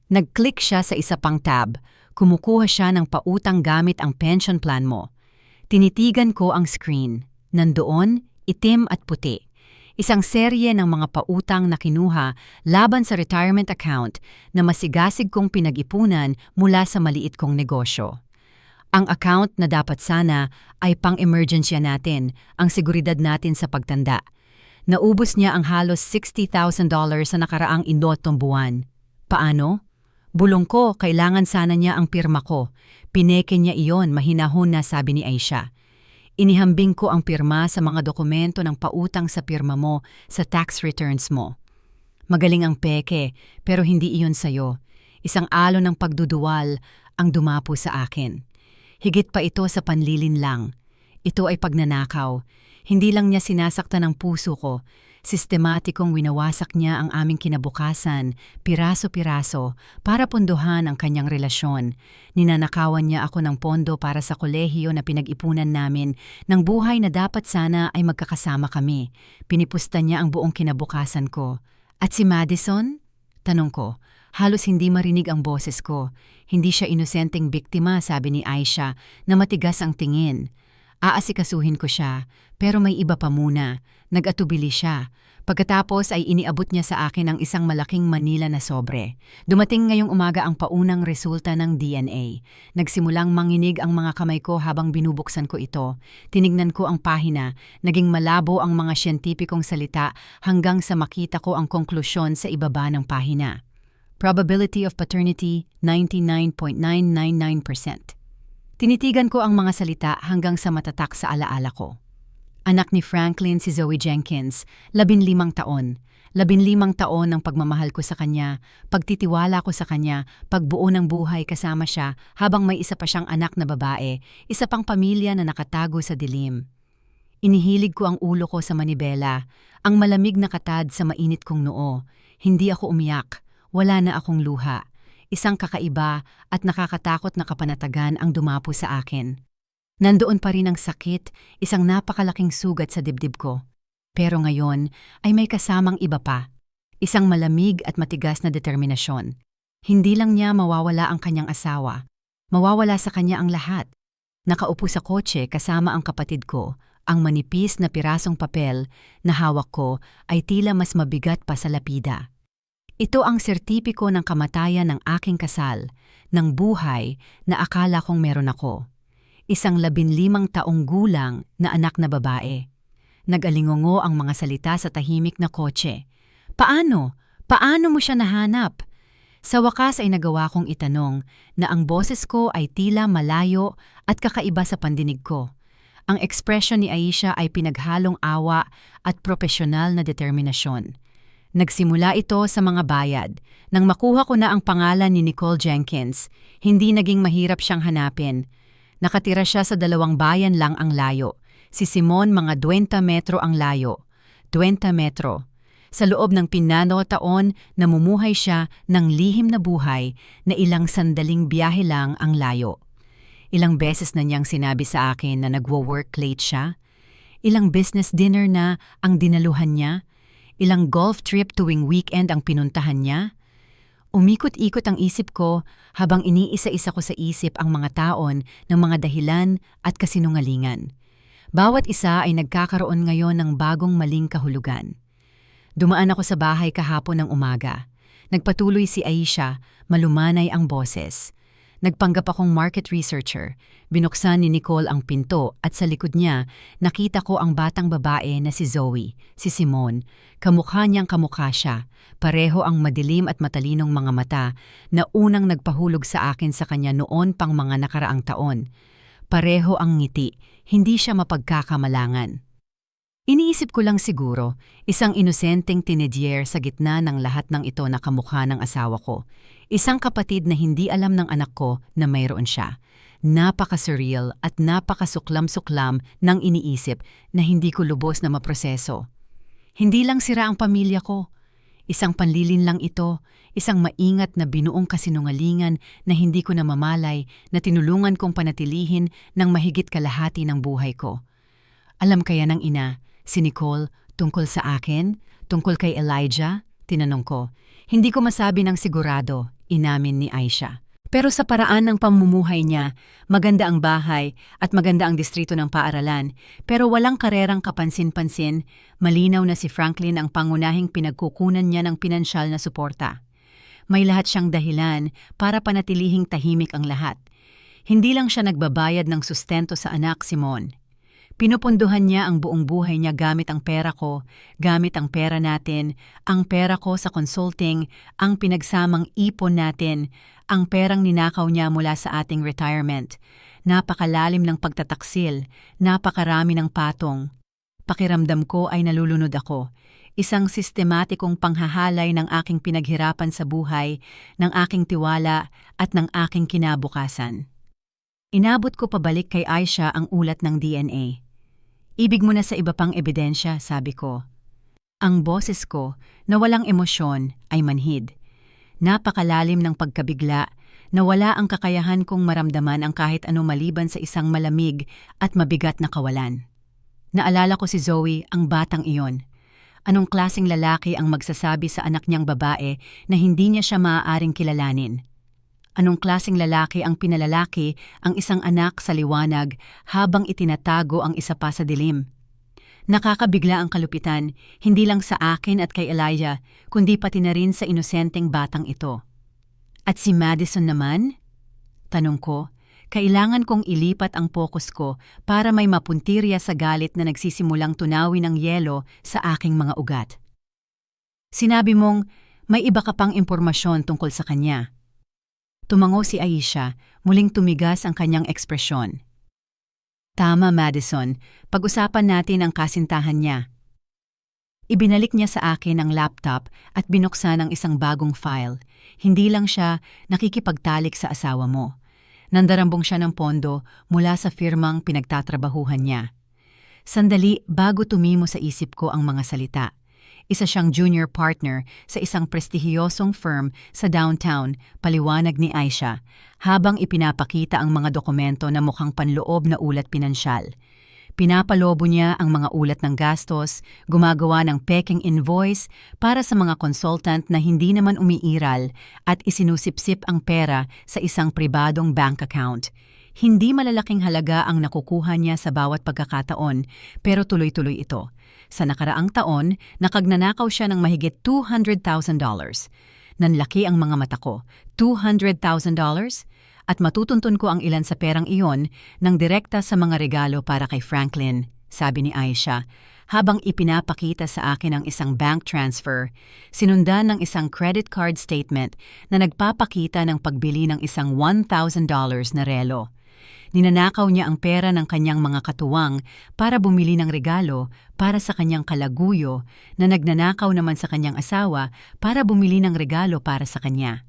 Nag-click siya sa isa pang tab, kumukuha siya ng pautang gamit ang pension plan mo. Tinitigan ko ang screen. Nandoon, itim at puti. Isang serye ng mga pautang na kinuha laban sa retirement account na masigasig kong pinag-ipunan mula sa maliit kong negosyo. Ang account na dapat sana ay pang-emergensya natin, ang seguridad natin sa pagtanda. Naubos niya ang halos $60,000 sa nakaraang inotong buwan. Paano? Bulong ko, kailangan sana niya ang pirma ko. Pineke niya iyon, mahinahon na sabi ni Aisha. Inihambing ko ang pirma sa mga dokumento ng pautang sa pirma mo sa tax returns mo. Magaling ang peke, pero hindi iyon sayo. Isang alon ng pagduduwal ang dumapo sa akin. Higit pa ito sa panlilinlang. Ito ay pagnanakaw. Hindi lang niya sinasaktan ang puso ko. Sistematikong winawasak niya ang aming kinabukasan, piraso-piraso, para punduhan ang kanyang relasyon. Ninanakawan niya ako ng pondo para sa kolehiyo na pinag-ipunan namin ng buhay na dapat sana ay magkakasama kami. Pinipusta niya ang buong kinabukasan ko. At si Madison? Tanong ko. Halos hindi marinig ang boses ko. Hindi siya inosenteng biktima, sabi ni Aisha, na matigas ang tingin. Aasikasuhin ko siya, pero may iba pa muna. Nag-atubili siya. Pagkatapos ay iniabot niya sa akin ang isang malaking Manila na sobre. Dumating ngayong umaga ang paunang resulta ng DNA. Nagsimulang manginig ang mga kamay ko habang binubuksan ko ito. Tinignan ko ang pahina. Naging malabo ang mga siyentipikong salita hanggang sa makita ko ang konklusyon sa ibaba ng pahina. Probability of paternity, 99.999%. Tinitigan ko ang mga salita hanggang sa matatak sa alaala ko. Anak ni Franklin si Zoe Jenkins, 15 taon. 15 taon ang pagmamahal ko sa kanya, pagtitiwala ko sa kanya, pagbuo ng buhay kasama siya habang may isa pa siyang anak na babae, isa pang pamilya na nakatago sa dilim. Inihilig ko ang ulo ko sa manibela, ang malamig na katad sa mainit kong noo. Hindi ako umiyak, wala na akong luha. Isang kakaiba at nakakatakot na kapanatagan ang dumapo sa akin. Nandoon pa rin ang sakit, isang napakalaking sugat sa dibdib ko. Pero ngayon ay may kasamang iba pa. Isang malamig at matigas na determinasyon. Hindi lang niya mawawala ang kanyang asawa. Mawawala sa kanya ang lahat. Nakaupo sa kotse kasama ang kapatid ko. Ang manipis na pirasong papel na hawak ko ay tila mas mabigat pa sa lapida. Ito ang sertipiko ng kamatayan ng aking kasal, ng buhay na akala kong meron ako. Isang 15 taong gulang na anak na babae. Nag-alingongo ang mga salita sa tahimik na kotse. Paano? Paano mo siya nahanap? Sa wakas ay nagawa kong itanong na ang boses ko ay tila malayo at kakaiba sa pandinig ko. Ang ekspresyon ni Aisha ay pinaghalong awa at propesyonal na determinasyon. Nagsimula ito sa mga bayad. Nang makuha ko na ang pangalan ni Nicole Jenkins, hindi naging mahirap siyang hanapin. Nakatira siya sa 2 bayan lang ang layo. Si Simon mga 20 metro ang layo. 20 metro. Sa loob ng pinano taon, namumuhay siya ng lihim na buhay na ilang sandaling biyahe lang ang layo. Ilang beses na niyang sinabi sa akin na nagwo-work late siya. Ilang business dinner na ang dinaluhan niya. Ilang golf trip tuwing weekend ang pinuntahan niya. Umikot-ikot ang isip ko habang iniisa-isa ko sa isip ang mga taon ng mga dahilan at kasinungalingan. Bawat isa ay nagkakaroon ngayon ng bagong maling kahulugan. Dumaan ako sa bahay kahapon ng umaga. Nagpatuloy si Aisha, malumanay ang boses. Nagpanggap akong market researcher. Binuksan ni Nicole ang pinto at sa likod niya, nakita ko ang batang babae na si Zoe, si Simon. Kamukha niyang kamukha siya. Pareho ang madilim at matalinong mga mata na unang nagpahulog sa akin sa kanya noon pang mga nakaraang taon. Pareho ang ngiti, hindi siya mapagkakamalangan. Iniisip ko lang siguro, isang inosenteng teenager sa gitna ng lahat ng ito na kamukha ng asawa ko. Isang kapatid na hindi alam ng anak ko na mayroon siya. Napaka-surreal at napakasuklam-suklam ng iniisip na hindi ko lubos na maproseso. Hindi lang sira ang pamilya ko. Isang panlilin lang ito, isang maingat na binuong kasinungalingan na hindi ko namamalay na tinulungan kong panatilihin ng mahigit kalahati ng buhay ko. Alam kaya ng ina, si Nicole, tungkol sa akin? Tungkol kay Elijah? Tinanong ko. Hindi ko masabi ng sigurado, inamin ni Aisha. Pero sa paraan ng pamumuhay niya, maganda ang bahay at maganda ang distrito ng paaralan. Pero walang karerang kapansin-pansin, malinaw na si Franklin ang pangunahing pinagkukunan niya ng pinansyal na suporta. May lahat siyang dahilan para panatilihing tahimik ang lahat. Hindi lang siya nagbabayad ng sustento sa anak, Simon. Pinupunduhan niya ang buong buhay niya gamit ang pera ko, gamit ang pera natin, ang pera ko sa consulting, ang pinagsamang ipon natin, ang perang ninakaw niya mula sa ating retirement. Napakalalim ng pagtataksil, napakarami ng patong. Pakiramdam ko ay nalulunod ako. Isang sistematikong panghahalay ng aking pinaghirapan sa buhay, ng aking tiwala at ng aking kinabukasan. Inabot ko pabalik kay Aisha ang ulat ng DNA. Ibig mo na sa iba pang ebidensya, sabi ko. Ang boses ko, na walang emosyon, ay manhid. Napakalalim ng pagkabigla, na wala ang kakayahan kong maramdaman ang kahit ano maliban sa isang malamig at mabigat na kawalan. Naalala ko si Zoe, ang batang iyon. Anong klaseng lalaki ang magsasabi sa anak niyang babae na hindi niya siya maaaring kilalanin? Anong klaseng lalaki ang pinalalaki ang isang anak sa liwanag habang itinatago ang isa pa sa dilim? Nakakabigla ang kalupitan, hindi lang sa akin at kay Elijah, kundi pati na rin sa inosenteng batang ito. At si Madison naman? Tanong ko, kailangan kong ilipat ang focus ko para may mapuntirya sa galit na nagsisimulang tunawin ng yelo sa aking mga ugat. Sinabi mong may iba ka pang impormasyon tungkol sa kanya. Tumango si Aisha, muling tumigas ang kanyang ekspresyon. Tama, Madison, pag-usapan natin ang kasintahan niya. Ibinalik niya sa akin ang laptop at binuksan ang isang bagong file. Hindi lang siya nakikipagtalik sa asawa mo. Nandarambong siya ng pondo mula sa firmang pinagtatrabahuhan niya. Sandali bago tumimo sa isip ko ang mga salita. Isa siyang junior partner sa isang prestihiyosong firm sa downtown, paliwanag ni Aisha, habang ipinapakita ang mga dokumento na mukhang panloob na ulat pinansyal. Pinapalobo niya ang mga ulat ng gastos, gumagawa ng peking invoice para sa mga consultant na hindi naman umiiral at isinusipsip ang pera sa isang pribadong bank account. Hindi malalaking halaga ang nakukuha niya sa bawat pagkakataon, pero tuloy-tuloy ito. Sa nakaraang taon, nakagnanakaw siya ng mahigit $200,000. Nanlaki ang mga mata ko. $200,000? At matutuntun ko ang ilan sa perang iyon ng direkta sa mga regalo para kay Franklin, sabi ni Aisha, habang ipinapakita sa akin ang isang bank transfer, sinundan ng isang credit card statement na nagpapakita ng pagbili ng isang $1,000 na relo. Ninanakaw niya ang pera ng kanyang mga katuwang para bumili ng regalo para sa kanyang kalaguyo na nagnanakaw naman sa kanyang asawa para bumili ng regalo para sa kanya.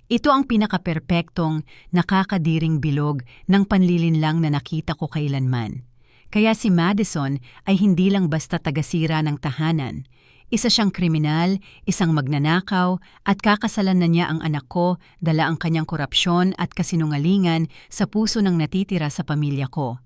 Ito ang pinakaperpektong, nakakadiring bilog ng panlilinlang na nakita ko kailanman. Kaya si Madison ay hindi lang basta tagasira ng tahanan. Isa siyang kriminal, isang magnanakaw, at kakasalan na niya ang anak ko, dala ang kanyang korupsyon at kasinungalingan sa puso ng natitira sa pamilya ko.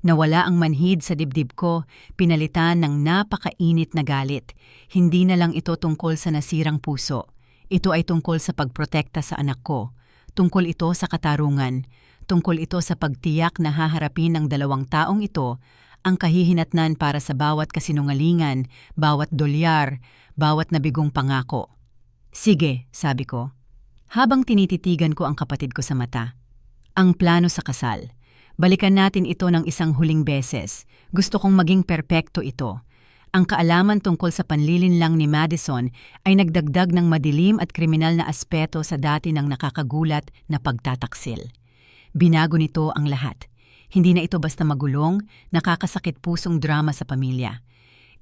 Nawala ang manhid sa dibdib ko, pinalitan ng napakainit na galit. Hindi na lang ito tungkol sa nasirang puso. Ito ay tungkol sa pagprotekta sa anak ko. Tungkol ito sa katarungan. Tungkol ito sa pagtiyak na haharapin ng dalawang taong ito ang kahihinatnan para sa bawat kasinungalingan, bawat dolyar, bawat nabigong pangako. Sige, sabi ko, habang tinititigan ko ang kapatid ko sa mata. Ang plano sa kasal. Balikan natin ito ng isang huling beses. Gusto kong maging perpekto ito. Ang kaalaman tungkol sa panlilinlang ni Madison ay nagdagdag ng madilim at kriminal na aspeto sa dati ng nakakagulat na pagtataksil. Binago nito ang lahat. Hindi na ito basta magulong, nakakasakit pusong drama sa pamilya.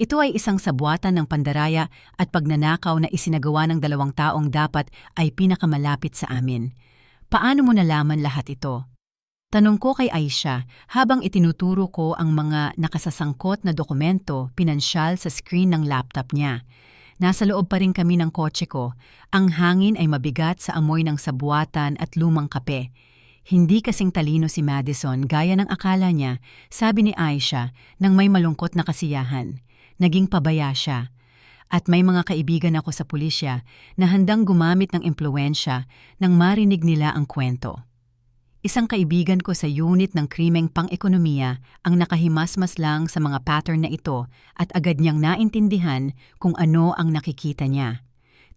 Ito ay isang sabwatan ng pandaraya at pagnanakaw na isinagawa ng dalawang taong dapat ay pinakamalapit sa amin. Paano mo nalaman lahat ito? Tanong ko kay Aisha habang itinuturo ko ang mga nakasasangkot na dokumento pinansyal sa screen ng laptop niya. Nasa loob pa rin kami ng kotse ko. Ang hangin ay mabigat sa amoy ng sabwatan at lumang kape. Hindi kasing talino si Madison gaya ng akala niya, sabi ni Aisha nang may malungkot na kasiyahan. Naging pabaya siya. At may mga kaibigan ako sa pulisya na handang gumamit ng impluwensya nang marinig nila ang kwento. Isang kaibigan ko sa unit ng krimeng pang-ekonomiya ang nakahimasmas lang sa mga pattern na ito at agad niyang naintindihan kung ano ang nakikita niya.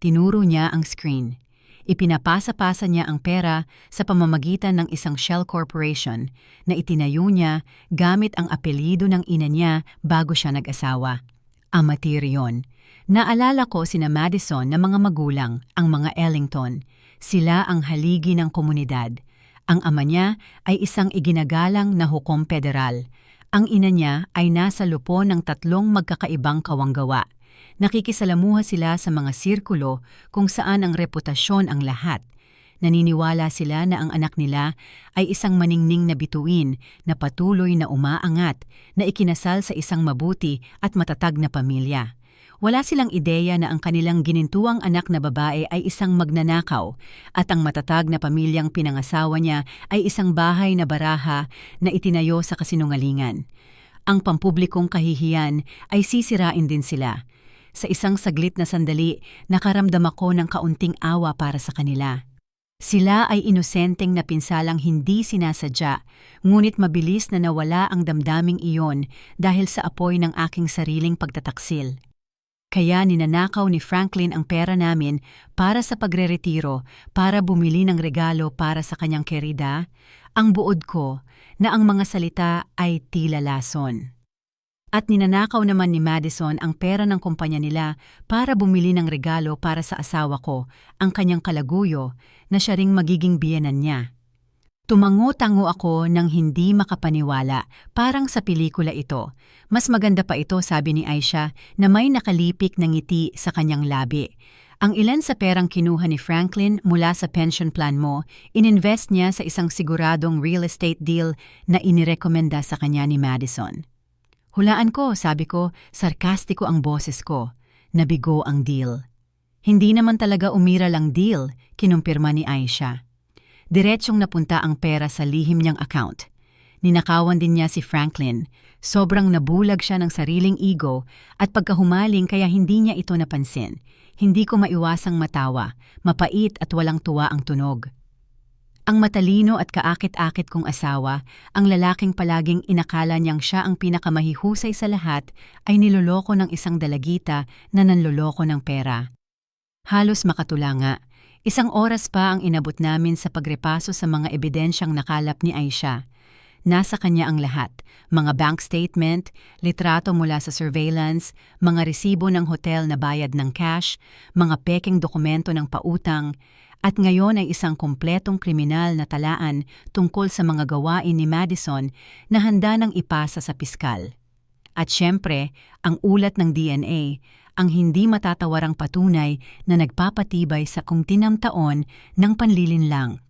Tinuro niya ang screen. Ipinapasa-pasa niya ang pera sa pamamagitan ng isang shell corporation na itinayo niya gamit ang apelyido ng ina niya bago siya nag-asawa. Amatirion. Naalala ko sina Madison na mga magulang, ang mga Ellington. Sila ang haligi ng komunidad. Ang ama niya ay isang iginagalang na hukom federal. Ang ina niya ay nasa lupon ng 3 magkakaibang kawanggawa. Nakikisalamuha sila sa mga sirkulo kung saan ang reputasyon ang lahat. Naniniwala sila na ang anak nila ay isang maningning na bituin na patuloy na umaangat, na ikinasal sa isang mabuti at matatag na pamilya. Wala silang ideya na ang kanilang ginintuang anak na babae ay isang magnanakaw at ang matatag na pamilyang pinangasawa niya ay isang bahay na baraha na itinayo sa kasinungalingan. Ang pampublikong kahihiyan ay sisirain din sila. Sa isang saglit na sandali, nakaramdam ako ng kaunting awa para sa kanila. Sila ay inosenteng na pinsalang hindi sinasadya, ngunit mabilis na nawala ang damdaming iyon dahil sa apoy ng aking sariling pagtataksil. Kaya ninanakaw ni Franklin ang pera namin para sa pagreretiro, para bumili ng regalo para sa kanyang kerida, ang buod ko na ang mga salita ay tila lason. At ninanakaw naman ni Madison ang pera ng kumpanya nila para bumili ng regalo para sa asawa ko, ang kanyang kalaguyo, na siya ring magiging biyenan niya. Tumango-tango ako nang hindi makapaniwala, parang sa pelikula ito. Mas maganda pa ito, sabi ni Aisha, na may nakalipik na ngiti sa kanyang labi. Ang ilan sa perang kinuha ni Franklin mula sa pension plan mo, ininvest niya sa isang siguradong real estate deal na inirekomenda sa kanya ni Madison. Hulaan ko, sabi ko, sarkastiko ang boses ko. Nabigo ang deal. Hindi naman talaga umiral ang deal, kinumpirma ni Aisha. Diretsyong napunta ang pera sa lihim niyang account. Ninakawan din niya si Franklin. Sobrang nabulag siya ng sariling ego at pagkahumaling kaya hindi niya ito napansin. Hindi ko maiwasang matawa, mapait at walang tuwa ang tunog. Ang matalino at kaakit-akit kong asawa, ang lalaking palaging inakala niyang siya ang pinakamahihusay sa lahat, ay niloloko ng isang dalagita na nanloloko ng pera. Halos makatulanga. 1 oras pa ang inabot namin sa pagrepaso sa mga ebidensyang nakalap ni Aisha. Nasa kanya ang lahat, mga bank statement, litrato mula sa surveillance, mga resibo ng hotel na bayad ng cash, mga pekeng dokumento ng pautang, at ngayon ay isang kumpletong kriminal na talaan tungkol sa mga gawain ni Madison na handa nang ipasa sa piskal. At syempre, ang ulat ng DNA, ang hindi matatawarang patunay na nagpapatibay sa kung tinamtaon ng panlilinlang.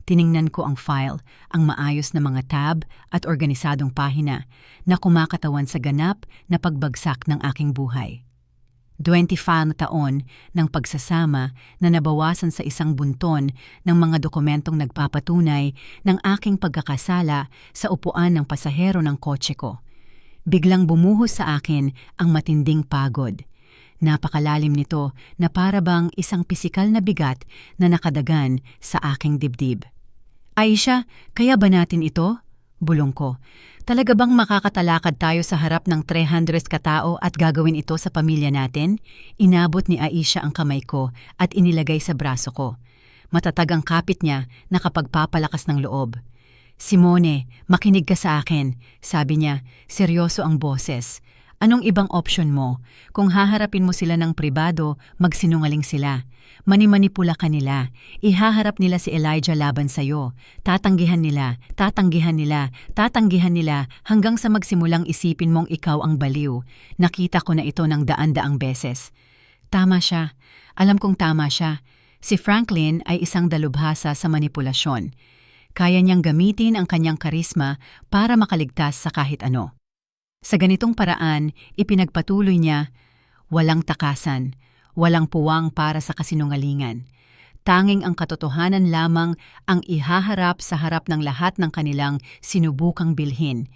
Tiningnan ko ang file, ang maayos na mga tab at organisadong pahina na kumakatawan sa ganap na pagbagsak ng aking buhay. 25 na taon ng pagsasama na nabawasan sa isang bunton ng mga dokumentong nagpapatunay ng aking pagkakasala sa upuan ng pasahero ng kotse ko. Biglang bumuhos sa akin ang matinding pagod. Napakalalim nito na para bang isang pisikal na bigat na nakadagan sa aking dibdib. Aisha, kaya ba natin ito? Bulong ko. Talaga bang makakatalakad tayo sa harap ng 300 katao at gagawin ito sa pamilya natin? Inabot ni Aisha ang kamay ko at inilagay sa braso ko. Matatag ang kapit niya na kapagpapalakas ng loob. Simone, makinig ka sa akin, sabi niya, seryoso ang boses. Anong ibang option mo? Kung haharapin mo sila ng pribado, magsinungaling sila. Manimanipula ka nila. Ihaharap nila si Elijah laban sa'yo. Tatanggihan nila, tatanggihan nila, tatanggihan nila hanggang sa magsimulang isipin mong ikaw ang baliw. Nakita ko na ito ng daan-daang beses. Tama siya. Alam kong tama siya. Si Franklin ay isang dalubhasa sa manipulasyon. Kaya niyang gamitin ang kanyang karisma para makaligtas sa kahit ano. Sa ganitong paraan, ipinagpatuloy niya, walang takasan, walang puwang para sa kasinungalingan. Tanging ang katotohanan lamang ang ihaharap sa harap ng lahat ng kanilang sinubukang bilhin.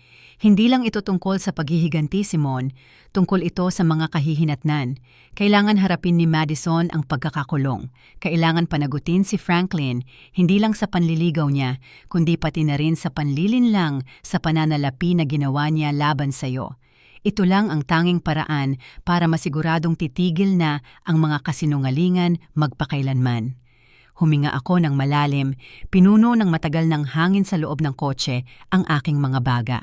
Hindi lang ito tungkol sa paghihiganti, Simon, tungkol ito sa mga kahihinatnan. Kailangan harapin ni Madison ang pagkakakulong. Kailangan panagutin si Franklin, hindi lang sa panliligaw niya, kundi pati na rin sa panlilinlang sa pananalapi na ginawa niya laban sa iyo. Ito lang ang tanging paraan para masiguradong titigil na ang mga kasinungalingan magpakailanman. Huminga ako ng malalim, pinuno ng matagal ng hangin sa loob ng kotse ang aking mga baga.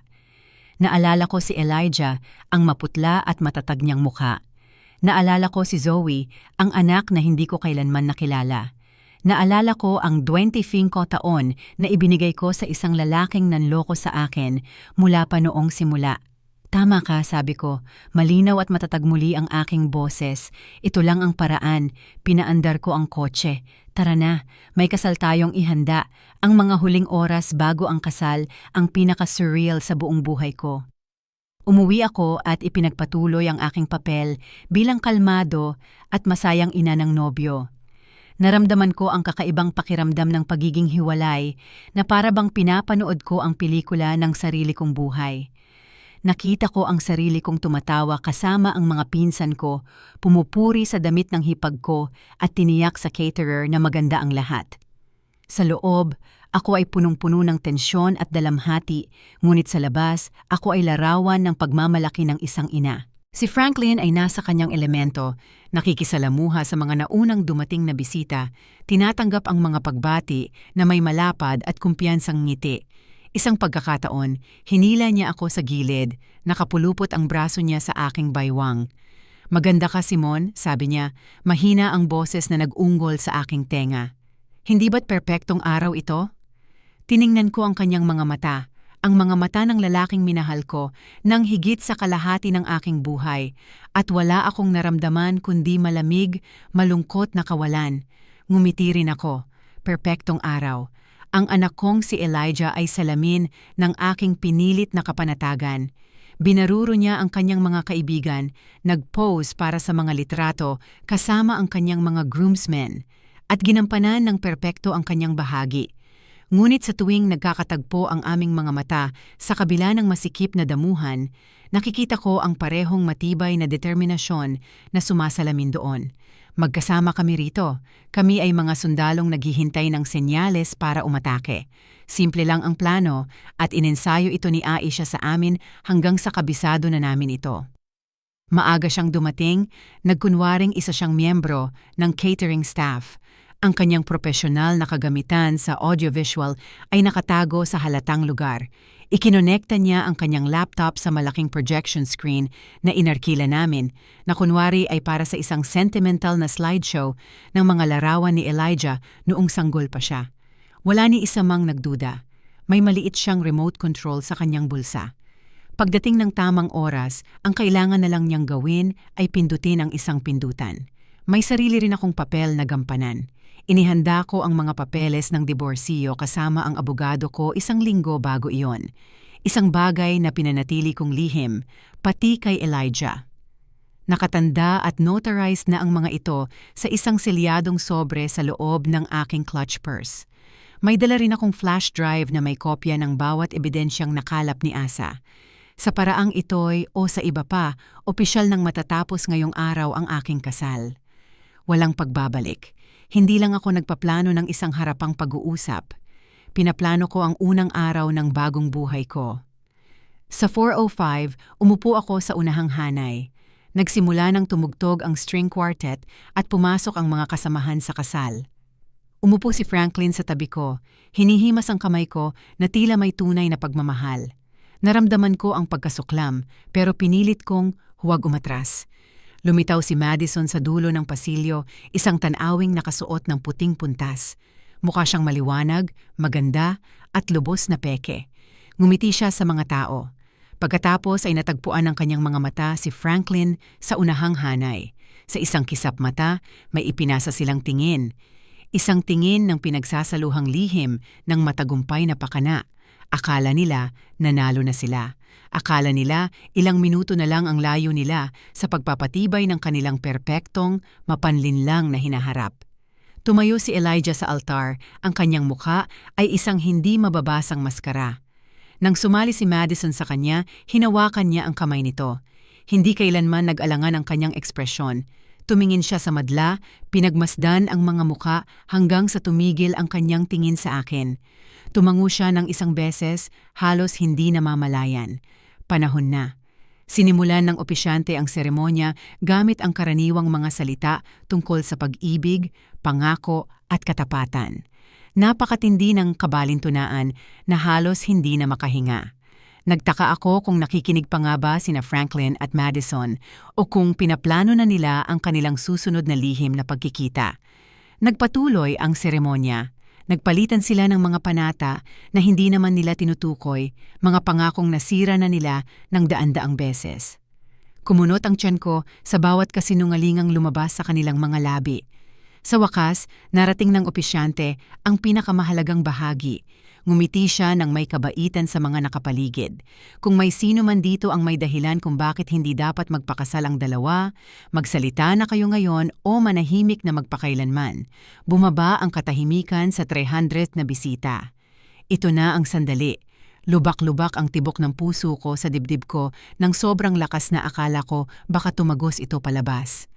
Naalala ko si Elijah, ang maputla at matatag niyang mukha. Naalala ko si Zoe, ang anak na hindi ko kailanman nakilala. Naalala ko ang 25 taon na ibinigay ko sa isang lalaking nanloko sa akin mula pa noong simula. Tama ka, sabi ko. Malinaw at matatag muli ang aking boses. Ito lang ang paraan. Pinaandar ko ang kotse. Tara na, may kasal tayong ihanda. Ang mga huling oras bago ang kasal, ang pinaka-surreal sa buong buhay ko. Umuwi ako at ipinagpatuloy ang aking papel bilang kalmado at masayang ina ng nobyo. Naramdaman ko ang kakaibang pakiramdam ng pagiging hiwalay na para bang pinapanood ko ang pelikula ng sarili kong buhay. Nakita ko ang sarili kong tumatawa kasama ang mga pinsan ko, pumupuri sa damit ng hipag ko at tiniyak sa caterer na maganda ang lahat. Sa loob, ako ay punong-puno ng tensyon at dalamhati, ngunit sa labas, ako ay larawan ng pagmamalaki ng isang ina. Si Franklin ay nasa kanyang elemento, nakikisalamuha sa mga naunang dumating na bisita, tinatanggap ang mga pagbati na may malapad at kumpiyansang ngiti. Isang pagkakataon, hinila niya ako sa gilid, nakapulupot ang braso niya sa aking baywang. "Maganda ka, Simon," sabi niya, mahina ang boses na nag-unggol sa aking tenga. "Hindi ba't perpektong araw ito?" Tiningnan ko ang kanyang mga mata, ang mga mata ng lalaking minahal ko, nang higit sa kalahati ng aking buhay, at wala akong naramdaman kundi malamig, malungkot na kawalan. Ngumiti rin ako. Perpektong araw. Ang anak kong si Elijah ay salamin ng aking pinilit na kapanatagan. Binaruro niya ang kanyang mga kaibigan, nag-pose para sa mga litrato kasama ang kanyang mga groomsmen, at ginampanan ng perpekto ang kanyang bahagi. Ngunit sa tuwing nagkakatagpo ang aming mga mata sa kabila ng masikip na damuhan, nakikita ko ang parehong matibay na determinasyon na sumasalamin doon. Magkasama kami rito. Kami ay mga sundalong naghihintay ng senyales para umatake. Simple lang ang plano at inensayo ito ni Aisha sa amin hanggang sa kabisado na namin ito. Maaga siyang dumating, nagkunwaring isa siyang miyembro ng catering staff. Ang kanyang propesyonal na kagamitan sa audiovisual ay nakatago sa halatang lugar. Ikinonekta niya ang kanyang laptop sa malaking projection screen na inarkila namin, na kunwari ay para sa isang sentimental na slideshow ng mga larawan ni Elijah noong sanggol pa siya. Wala ni isa mang nagduda. May maliit siyang remote control sa kanyang bulsa. Pagdating ng tamang oras, ang kailangan na lang niyang gawin ay pindutin ang isang pindutan. May sarili rin akong papel na gampanan. Inihanda ko ang mga papeles ng diborsiyo kasama ang abogado ko isang linggo bago iyon. Isang bagay na pinanatili kong lihim, pati kay Elijah. Nakatanda at notarized na ang mga ito sa isang selyadong sobre sa loob ng aking clutch purse. May dala rin akong flash drive na may kopya ng bawat ebidensyang nakalap ni Asa. Sa paraang ito'y o sa iba pa, opisyal nang matatapos ngayong araw ang aking kasal. Walang pagbabalik. Hindi lang ako nagpaplano ng isang harapang pag-uusap. Pinaplano ko ang unang araw ng bagong buhay ko. Sa 4:05, umupo ako sa unahang hanay. Nagsimula ng tumugtog ang string quartet at pumasok ang mga kasamahan sa kasal. Umupo si Franklin sa tabi ko. Hinihimas ang kamay ko na tila may tunay na pagmamahal. Naramdaman ko ang pagkasuklam, pero pinilit kong huwag umatras. Lumitaw si Madison sa dulo ng pasilyo, isang tanawing nakasuot ng puting puntas. Mukha siyang maliwanag, maganda, at lubos na peke. Ngumiti siya sa mga tao. Pagkatapos ay natagpuan ng kanyang mga mata si Franklin sa unahang hanay. Sa isang kisap mata, may ipinasa silang tingin. Isang tingin ng pinagsasaluhang lihim ng matagumpay na pakana. Akala nila nanalo na sila. Akala nila ilang minuto na lang ang layo nila sa pagpapatibay ng kanilang perpektong, mapanlinlang na hinaharap. Tumayo si Elijah sa altar, ang kanyang mukha ay isang hindi mababasang maskara. Nang sumali si Madison sa kanya, hinawakan niya ang kamay nito. Hindi kailanman nag-alangan ang kanyang ekspresyon. Tumingin siya sa madla, pinagmasdan ang mga mukha hanggang sa tumigil ang kanyang tingin sa akin. Tumango siya ng isang beses, halos hindi namamalayan. Panahon na. Sinimulan ng opisyante ang seremonya gamit ang karaniwang mga salita tungkol sa pag-ibig, pangako at katapatan. Napakatindi ng kabalintunaan na halos hindi na makahinga. Nagtaka ako kung nakikinig pa nga ba sina Franklin at Madison o kung pinaplano na nila ang kanilang susunod na lihim na pagkikita. Nagpatuloy ang seremonya. Nagpalitan sila ng mga panata na hindi naman nila tinutukoy, mga pangakong nasira na nila ng daan-daang beses. Kumunot ang tiyan ko sa bawat kasinungalingang lumabas sa kanilang mga labi. Sa wakas, narating ng opisyante ang pinakamahalagang bahagi. Ngumiti siya ng may kabaitan sa mga nakapaligid. Kung may sino man dito ang may dahilan kung bakit hindi dapat magpakasal ang dalawa, magsalita na kayo ngayon o manahimik na magpakailanman. Bumaba ang katahimikan sa 300 na bisita. Ito na ang sandali. Lubak-lubak ang tibok ng puso ko sa dibdib ko nang sobrang lakas na akala ko baka tumagos ito palabas.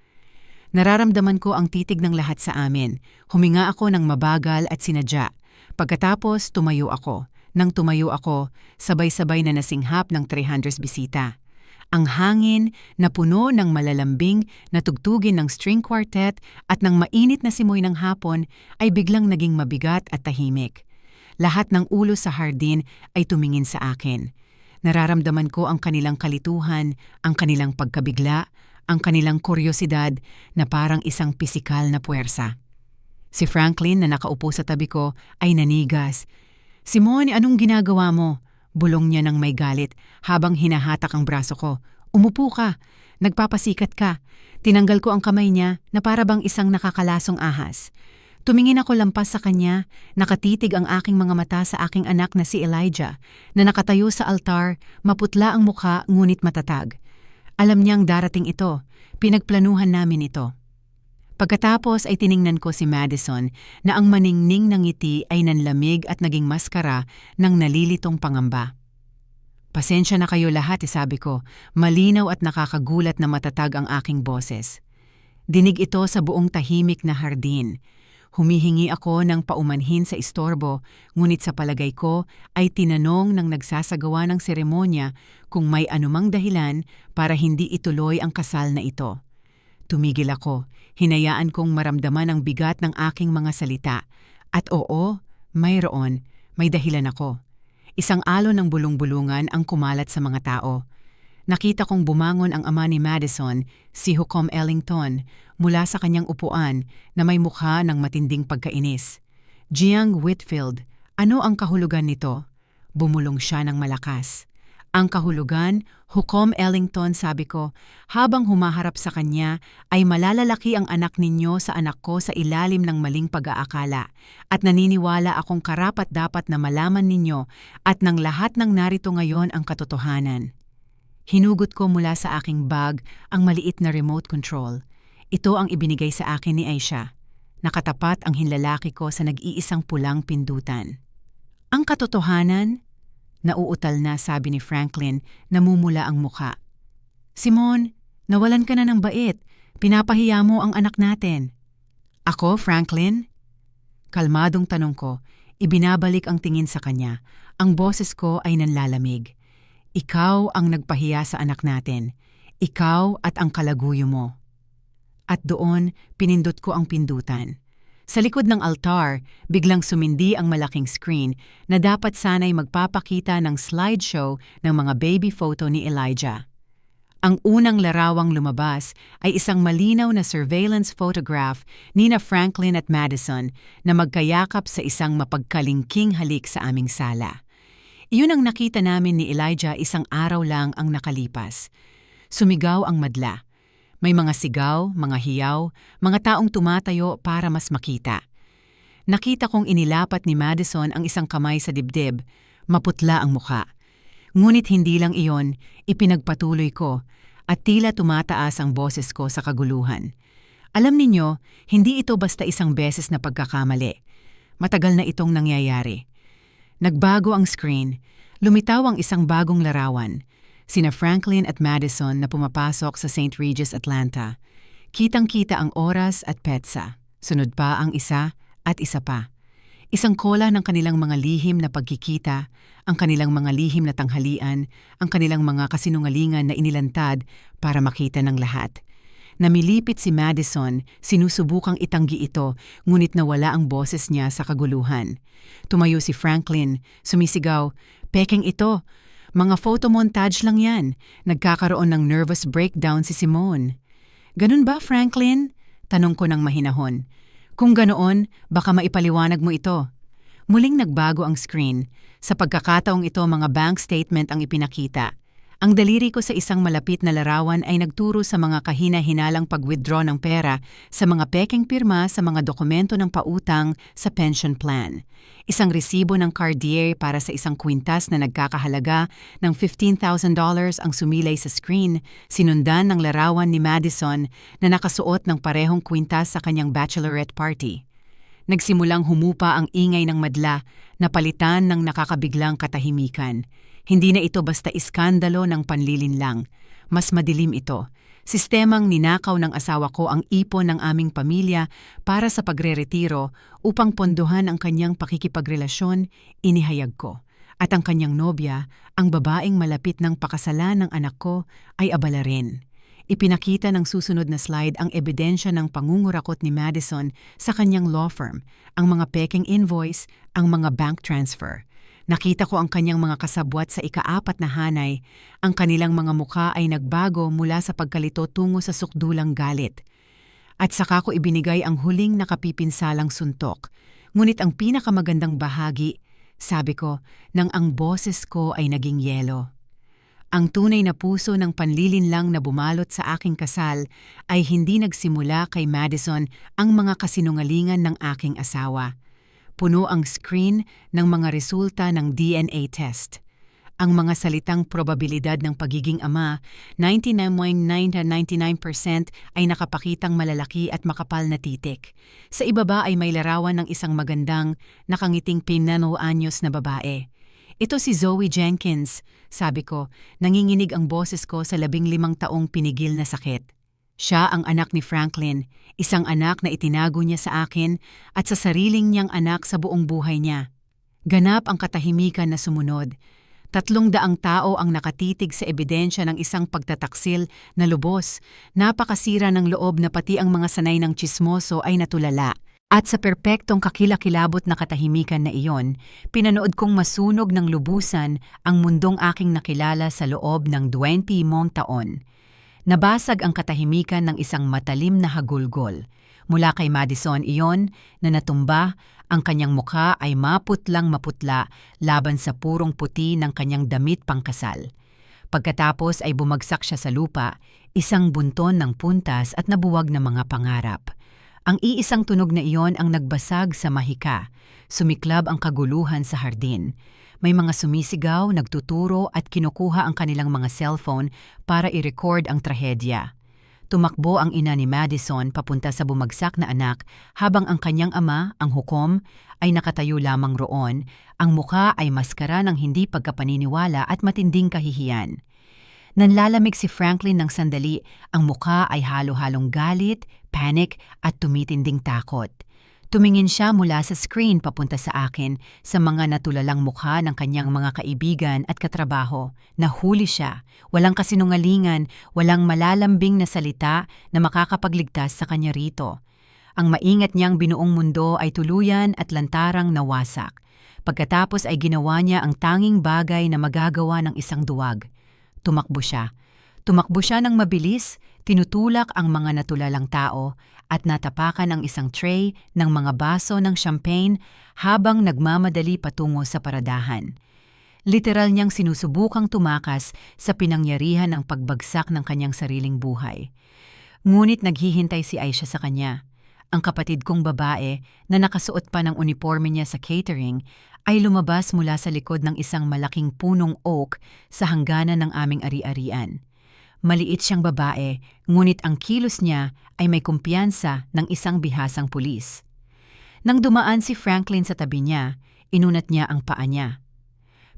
Nararamdaman ko ang titig ng lahat sa amin. Huminga ako ng mabagal at sinadya. Pagkatapos, tumayo ako. Nang tumayo ako, sabay-sabay na nasinghap ng 300 bisita. Ang hangin na puno ng malalambing na tugtugin ng string quartet at ng mainit na simoy ng hapon ay biglang naging mabigat at tahimik. Lahat ng ulo sa hardin ay tumingin sa akin. Nararamdaman ko ang kanilang kalituhan, ang kanilang pagkabigla, ang kanilang kuryosidad na parang isang pisikal na puwersa. Si Franklin na nakaupo sa tabi ko ay nanigas. "Simone, anong ginagawa mo?" Bulong niya ng may galit habang hinahatak ang braso ko. "Umupo ka. Nagpapasikat ka." Tinanggal ko ang kamay niya na para bang isang nakakalasong ahas. Tumingin ako lampas sa kanya, nakatitig ang aking mga mata sa aking anak na si Elijah, na nakatayo sa altar, maputla ang mukha ngunit matatag. Alam niyang darating ito, pinagplanuhan namin ito. Pagkatapos ay tiningnan ko si Madison na ang maningning ng ngiti ay nanlamig at naging maskara ng nalilitong pangamba. "Pasensya na kayo lahat," sabi ko, malinaw at nakakagulat na matatag ang aking boses. Dinig ito sa buong tahimik na hardin. Humihingi ako ng paumanhin sa istorbo, ngunit sa palagay ko ay tinanong ng nagsasagawa ng seremonya kung may anumang dahilan para hindi ituloy ang kasal na ito. Tumigil ako, hinayaan kong maramdaman ang bigat ng aking mga salita. At oo, mayroon, may dahilan ako. Isang alon ng bulong-bulungan ang kumalat sa mga tao. Nakita kong bumangon ang ama ni Madison, si Hukom Ellington, mula sa kanyang upuan na may mukha ng matinding pagkainis. "Jiang Whitfield, ano ang kahulugan nito?" Bumulong siya ng malakas. "Ang kahulugan, Hukom Ellington," sabi ko, habang humaharap sa kanya, "ay malalalaki ang anak ninyo sa anak ko sa ilalim ng maling pag-aakala at naniniwala akong karapat-dapat na malaman ninyo at ng lahat ng narito ngayon ang katotohanan." Hinugot ko mula sa aking bag ang maliit na remote control. Ito ang ibinigay sa akin ni Aisha. Nakatapat ang hinlalaki ko sa nag-iisang pulang pindutan. "Ang katotohanan?" Nauutal na, sabi ni Franklin, namumula ang muka. "Simone, nawalan ka na ng bait. Pinapahiya mo ang anak natin." "Ako, Franklin?" Kalmadong tanong ko, ibinabalik ang tingin sa kanya. Ang boses ko ay nanlalamig. "Ikaw ang nagpahiya sa anak natin. Ikaw at ang kalaguyo mo." At doon, pinindot ko ang pindutan. Sa likod ng altar, biglang sumindi ang malaking screen na dapat sana'y magpapakita ng slideshow ng mga baby photo ni Elijah. Ang unang larawang lumabas ay isang malinaw na surveillance photograph nina Franklin at Madison na magkayakap sa isang mapagkalingking halik sa aming sala. Iyon ang nakita namin ni Elijah isang araw lang ang nakalipas. Sumigaw ang madla. May mga sigaw, mga hiyaw, mga taong tumatayo para mas makita. Nakita kong inilapat ni Madison ang isang kamay sa dibdib, maputla ang mukha. Ngunit hindi lang iyon, ipinagpatuloy ko at tila tumataas ang boses ko sa kaguluhan. "Alam ninyo, hindi ito basta isang beses na pagkakamali. Matagal na itong nangyayari." Nagbago ang screen, lumitaw ang isang bagong larawan. Sina Franklin at Madison na pumapasok sa St. Regis, Atlanta. Kitang-kita ang oras at petsa. Sunod pa ang isa at isa pa. Isang kola ng kanilang mga lihim na pagkikita, ang kanilang mga lihim na tanghalian, ang kanilang mga kasinungalingan na inilantad para makita ng lahat. Namilipit si Madison, sinusubukang itanggi ito, ngunit nawala ang boses niya sa kaguluhan. Tumayo si Franklin, sumisigaw, "Pekeng ito! Mga photomontage lang yan." Nagkakaroon ng nervous breakdown si Simone. "Ganun ba, Franklin?" Tanong ko ng mahinahon. "Kung ganoon, baka maipaliwanag mo ito." Muling nagbago ang screen. Sa pagkakataong ito, mga bank statement ang ipinakita. Ang daliri ko sa isang malapit na larawan ay nagturo sa mga kahina-hinalang pag-withdraw ng pera sa mga pekeng pirma sa mga dokumento ng pautang sa pension plan. Isang resibo ng Cartier para sa isang kwintas na nagkakahalaga ng $15,000 ang sumilay sa screen, sinundan ng larawan ni Madison na nakasuot ng parehong kwintas sa kanyang bachelorette party. Nagsimulang humupa ang ingay ng madla, napalitan ng nakakabiglang katahimikan. Hindi na ito basta iskandalo ng panlilinlang. Mas madilim ito. Sistemang ninakaw ng asawa ko ang ipon ng aming pamilya para sa pagre-retiro upang pondohan ang kanyang pakikipagrelasyon, inihayag ko. At ang kanyang nobya, ang babaeng malapit ng pakasalan ng anak ko, ay abala rin. Ipinakita ng susunod na slide ang ebidensya ng pangungurakot ni Madison sa kanyang law firm, ang mga pekeng invoice, ang mga bank transfer. Nakita ko ang kanyang mga kasabwat sa ika-4 na hanay. Ang kanilang mga mukha ay nagbago mula sa pagkalito tungo sa sukdulang galit. At saka ko ibinigay ang huling nakapipinsalang suntok. Ngunit ang pinakamagandang bahagi, sabi ko, nang ang boses ko ay naging yelo. Ang tunay na puso ng panlilinlang na bumalot sa aking kasal ay hindi nagsimula kay Madison ang mga kasinungalingan ng aking asawa. Puno ang screen ng mga resulta ng DNA test. Ang mga salitang probabilidad ng pagiging ama, 99.999% ay nakapakitang malalaki at makapal na titik. Sa ibaba ay may larawan ng isang magandang, nakangiting pinano-anyos na babae. "Ito si Zoe Jenkins," sabi ko, nanginginig ang boses ko sa 15 taong pinigil na sakit. Siya ang anak ni Franklin, isang anak na itinago niya sa akin at sa sariling niyang anak sa buong buhay niya. Ganap ang katahimikan na sumunod. 300 tao ang nakatitig sa ebidensya ng isang pagtataksil na lubos. Napakasira ng loob na pati ang mga sanay ng tsismoso ay natulala. At sa perpektong kakilakilabot na katahimikan na iyon, pinanood kong masunog ng lubusan ang mundong aking nakilala sa loob ng 20 mong taon. Nabasag ang katahimikan ng isang matalim na hagulgol. Mula kay Madison iyon na natumba, ang kanyang mukha ay maputlang maputla laban sa purong puti ng kanyang damit pangkasal. Pagkatapos ay bumagsak siya sa lupa, isang bunton ng puntas at nabuwag na mga pangarap. Ang iisang tunog na iyon ang nagbasag sa mahika. Sumiklab ang kaguluhan sa hardin. May mga sumisigaw, nagtuturo at kinukuha ang kanilang mga cellphone para i-record ang trahedya. Tumakbo ang ina ni Madison papunta sa bumagsak na anak habang ang kanyang ama, ang hukom, ay nakatayo lamang roon. Ang mukha ay maskara ng hindi pagkapaniniwala at matinding kahihiyan. Nanlalamig si Franklin ng sandali, ang mukha ay halo-halong galit, panic at tumitinding takot. Tumingin siya mula sa screen papunta sa akin sa mga natulalang mukha ng kanyang mga kaibigan at katrabaho. Nahuli siya, walang kasinungalingan, walang malalambing na salita na makakapagligtas sa kanya rito. Ang maingat niyang binuong mundo ay tuluyan at lantarang nawasak. Pagkatapos ay ginawa niya ang tanging bagay na magagawa ng isang duwag. Tumakbo siya. Tumakbo siya ng mabilis, tinutulak ang mga natulalang tao at natapakan ang isang tray ng mga baso ng champagne habang nagmamadali patungo sa paradahan. Literal niyang sinusubukang tumakas sa pinangyarihan ng pagbagsak ng kanyang sariling buhay. Ngunit naghihintay si Aisha sa kanya. Ang kapatid kong babae na nakasuot pa ng uniforme niya sa catering ay lumabas mula sa likod ng isang malaking punong oak sa hangganan ng aming ari-arian. Maliit siyang babae, ngunit ang kilos niya ay may kumpiyansa ng isang bihasang pulis. Nang dumaan si Franklin sa tabi niya, inunat niya ang paa niya.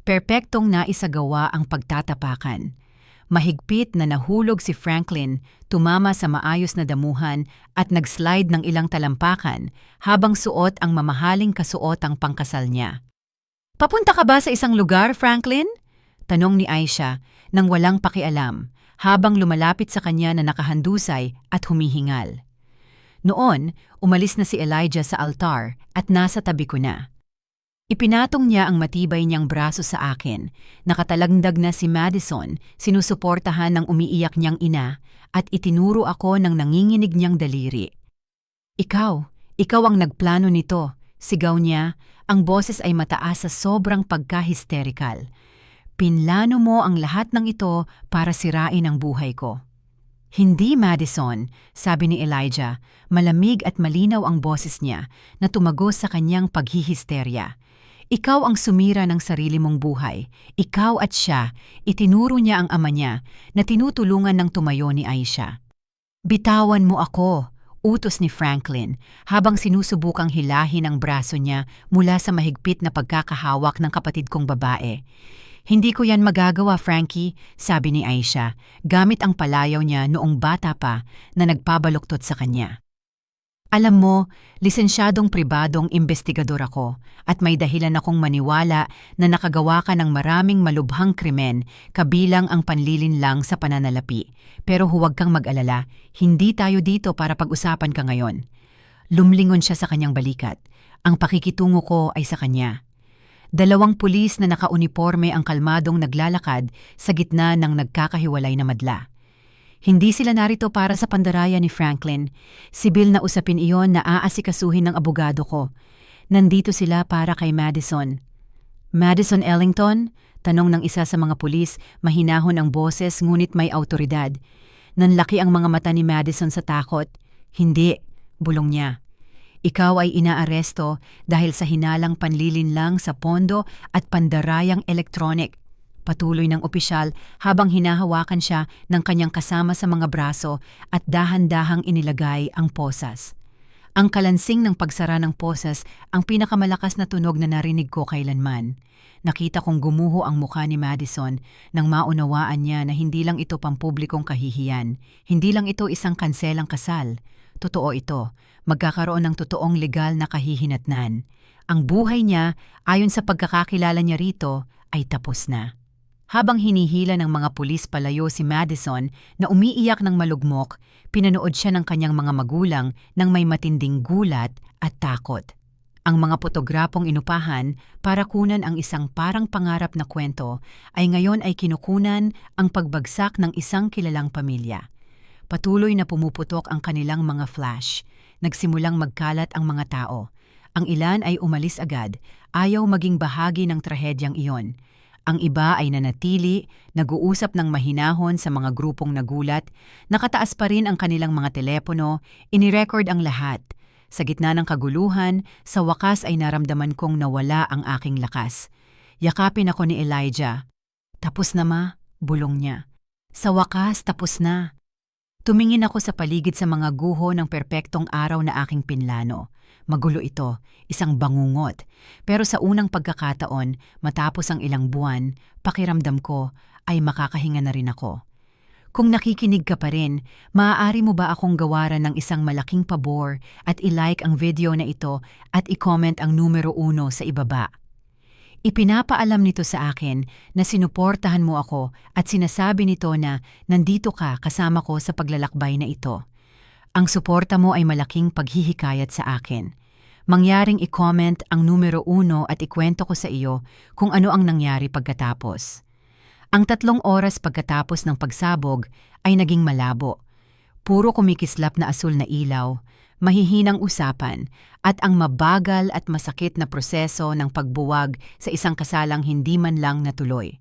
Perpektong naisagawa ang pagtatapakan. Mahigpit na nahulog si Franklin, tumama sa maayos na damuhan at nag-slide ng ilang talampakan habang suot ang mamahaling kasuotang pangkasal niya. "Papunta ka ba sa isang lugar, Franklin?" Tanong ni Aisha nang walang pakialam, habang lumalapit sa kanya na nakahandusay at humihingal. Noon, umalis na si Elijah sa altar at nasa tabi ko na. Ipinatong niya ang matibay niyang braso sa akin. Nakatalagdag na si Madison, sinusuportahan ng umiiyak niyang ina, at itinuro ako ng nanginginig niyang daliri. Ikaw ang nagplano nito, sigaw niya, ang boses ay mataas sa sobrang pagka-hysterikal. Pinlano mo ang lahat ng ito para sirain ang buhay ko. Hindi, Madison, sabi ni Elijah, malamig at malinaw ang boses niya na tumagos sa kanyang paghihisterya. Ikaw ang sumira ng sarili mong buhay. Ikaw at siya, itinuro niya ang ama niya na tinutulungan ng tumayo ni Aisha. Bitawan mo ako, utos ni Franklin habang sinusubukang hilahin ang braso niya mula sa mahigpit na pagkakahawak ng kapatid kong babae. Hindi ko yan magagawa, Frankie, sabi ni Aisha, gamit ang palayaw niya noong bata pa na nagpabaluktot sa kanya. Alam mo, lisensyadong pribadong investigador ako at may dahilan akong maniwala na nakagawa ka ng maraming malubhang krimen kabilang ang panlilinlang sa pananalapi. Pero huwag kang mag-alala, hindi tayo dito para pag-usapan ka ngayon. Lumlingon siya sa kanyang balikat. Ang pakikitungo ko ay sa kanya. 2 pulis na nakauniporme ang kalmadong naglalakad sa gitna ng nagkakahiwalay na madla. Hindi sila narito para sa pandaraya ni Franklin. Sibil na usapin iyon na aasikasuhin ng abogado ko. Nandito sila para kay Madison. Madison Ellington? Tanong ng isa sa mga pulis, mahinahon ang boses ngunit may autoridad. Nanlaki ang mga mata ni Madison sa takot. Hindi, bulong niya. Ikaw ay inaaresto dahil sa hinalang panlilinlang sa pondo at pandarayang elektronik. Patuloy ng opisyal habang hinahawakan siya ng kanyang kasama sa mga braso at dahan-dahang inilagay ang posas. Ang kalansing ng pagsara ng posas ang pinakamalakas na tunog na narinig ko kailanman. Nakita kong gumuho ang mukha ni Madison nang maunawaan niya na hindi lang ito pampublikong kahihiyan, hindi lang ito isang kanselang kasal. Totoo ito, magkakaroon ng totoong legal na kahihinatnan. Ang buhay niya, ayon sa pagkakakilala niya rito, ay tapos na. Habang hinihila ng mga pulis palayo si Madison na umiiyak ng malugmok, pinanood siya ng kanyang mga magulang ng may matinding gulat at takot. Ang mga fotograpong inupahan para kunan ang isang parang pangarap na kwento ay ngayon ay kinukunan ang pagbagsak ng isang kilalang pamilya. Patuloy na pumuputok ang kanilang mga flash. Nagsimulang magkalat ang mga tao. Ang ilan ay umalis agad, ayaw maging bahagi ng trahedyang iyon. Ang iba ay nanatili, nag-uusap ng mahinahon sa mga grupong nagulat, nakataas pa rin ang kanilang mga telepono, inirecord ang lahat. Sa gitna ng kaguluhan, sa wakas ay naramdaman kong nawala ang aking lakas. Yakapin ako ni Elijah. Tapos na ma, bulong niya. Sa wakas, tapos na. Tumingin ako sa paligid sa mga guho ng perpektong araw na aking pinlano. Magulo ito, isang bangungot. Pero sa unang pagkakataon, matapos ang ilang buwan, pakiramdam ko ay makakahinga na rin ako. Kung nakikinig ka pa rin, maaari mo ba akong gawaran ng isang malaking pabor at i-like ang video na ito at i-comment ang numero 1 sa ibaba? Ipinapaalam nito sa akin na sinuportahan mo ako at sinasabi nito na nandito ka kasama ko sa paglalakbay na ito. Ang suporta mo ay malaking paghihikayat sa akin. Mangyaring i-comment ang numero 1 at ikwento ko sa iyo kung ano ang nangyari pagkatapos. Ang 3 oras pagkatapos ng pagsabog ay naging malabo. Puro kumikislap na asul na ilaw, mahihinang usapan, at ang mabagal at masakit na proseso ng pagbuwag sa isang kasalang hindi man lang natuloy.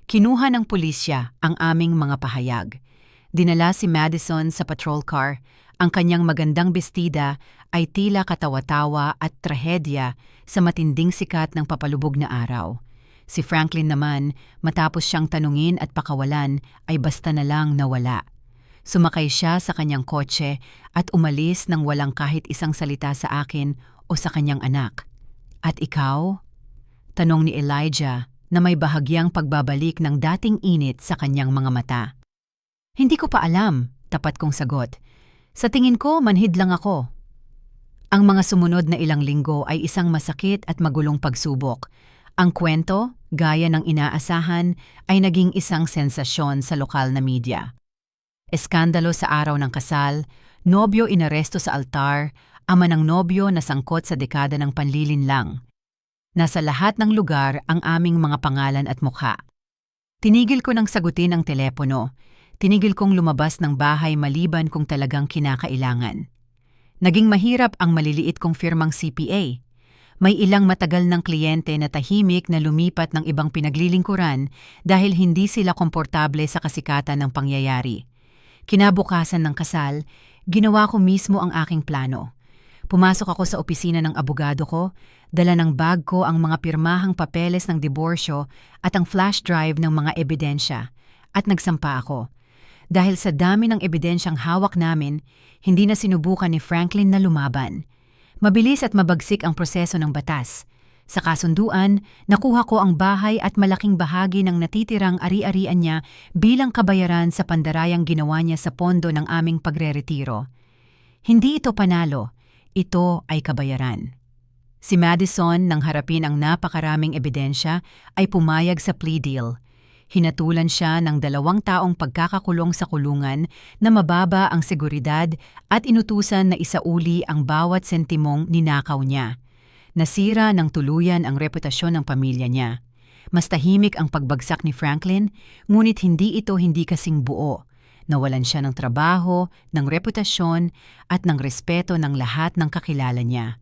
Kinuha ng pulisya ang aming mga pahayag. Dinala si Madison sa patrol car. Ang kanyang magandang bestida ay tila katawa-tawa at trahedya sa matinding sikat ng papalubog na araw. Si Franklin naman, matapos siyang tanungin at pakawalan, ay basta na lang nawala. Sumakay siya sa kanyang kotse at umalis nang walang kahit isang salita sa akin o sa kanyang anak. At ikaw? Tanong ni Elijah na may bahagyang pagbabalik ng dating init sa kanyang mga mata. Hindi ko pa alam, tapat kong sagot. Sa tingin ko, manhid lang ako. Ang mga sumunod na ilang linggo ay isang masakit at magulong pagsubok. Ang kwento, gaya ng inaasahan, ay naging isang sensasyon sa lokal na media. Eskandalo sa araw ng kasal, nobyo inaresto sa altar, ama ng nobyo na sangkot sa dekada ng panlilinlang. Nasa lahat ng lugar ang aming mga pangalan at mukha. Tinigil ko nang sagutin ang telepono. Tinigil kong lumabas ng bahay maliban kung talagang kinakailangan. Naging mahirap ang maliliit kong firmang CPA. May ilang matagal ng kliyente na tahimik na lumipat ng ibang pinaglilingkuran dahil hindi sila komportable sa kasikatan ng pangyayari. Kinabukasan ng kasal, ginawa ko mismo ang aking plano. Pumasok ako sa opisina ng abogado ko, dala ng bag ko ang mga pirmahang papeles ng diborsyo at ang flash drive ng mga ebidensya, at nagsampa ako. Dahil sa dami ng ebidensyang hawak namin, hindi na sinubukan ni Franklin na lumaban. Mabilis at mabagsik ang proseso ng batas. Sa kasunduan, nakuha ko ang bahay at malaking bahagi ng natitirang ari-arian niya bilang kabayaran sa pandarayang ginawa niya sa pondo ng aming pagreretiro. Hindi ito panalo, ito ay kabayaran. Si Madison, nang harapin ang napakaraming ebidensya, ay pumayag sa plea deal. Hinatulan siya ng 2 taong pagkakakulong sa kulungan na mababa ang seguridad at inutusan na isauli ang bawat sentimong ninakaw niya. Nasira ng tuluyan ang reputasyon ng pamilya niya. Mas tahimik ang pagbagsak ni Franklin, ngunit hindi kasing buo. Nawalan siya ng trabaho, ng reputasyon at ng respeto ng lahat ng kakilala niya.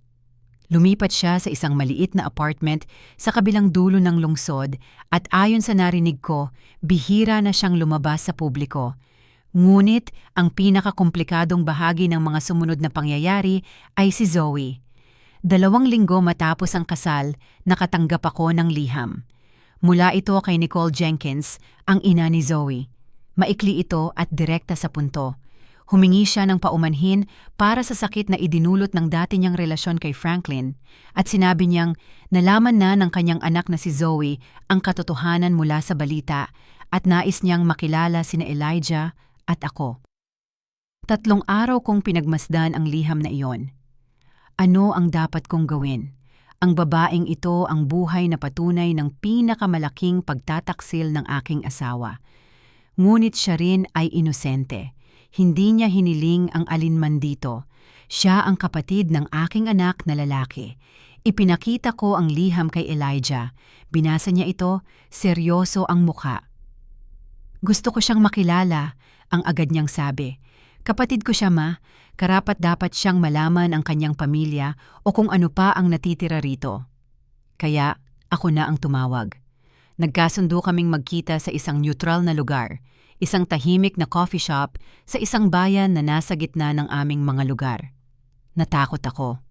Lumipat siya sa isang maliit na apartment sa kabilang dulo ng lungsod at ayon sa narinig ko, bihira na siyang lumabas sa publiko. Ngunit ang pinakakomplikadong bahagi ng mga sumunod na pangyayari ay si Zoe. 2 linggo matapos ang kasal, nakatanggap ako ng liham. Mula ito kay Nicole Jenkins, ang ina ni Zoe. Maikli ito at direkta sa punto. Humingi siya ng paumanhin para sa sakit na idinulot ng dati niyang relasyon kay Franklin at sinabi niyang nalaman na ng kanyang anak na si Zoe ang katotohanan mula sa balita at nais niyang makilala sina Elijah at ako. 3 araw kong pinagmasdan ang liham na iyon. Ano ang dapat kong gawin? Ang babaeng ito ang buhay na patunay ng pinakamalaking pagtataksil ng aking asawa. Ngunit siya rin ay inosente. Hindi niya hiniling ang alinman dito. Siya ang kapatid ng aking anak na lalaki. Ipinakita ko ang liham kay Elijah. Binasa niya ito, seryoso ang mukha. Gusto ko siyang makilala, ang agad niyang sabi. Kapatid ko siya, ma. Karapat-dapat siyang malaman ang kanyang pamilya o kung ano pa ang natitira rito. Kaya ako na ang tumawag. Nagkasundo kaming magkita sa isang neutral na lugar. Isang tahimik na coffee shop sa isang bayan na nasa gitna ng aming mga lugar. Natakot ako.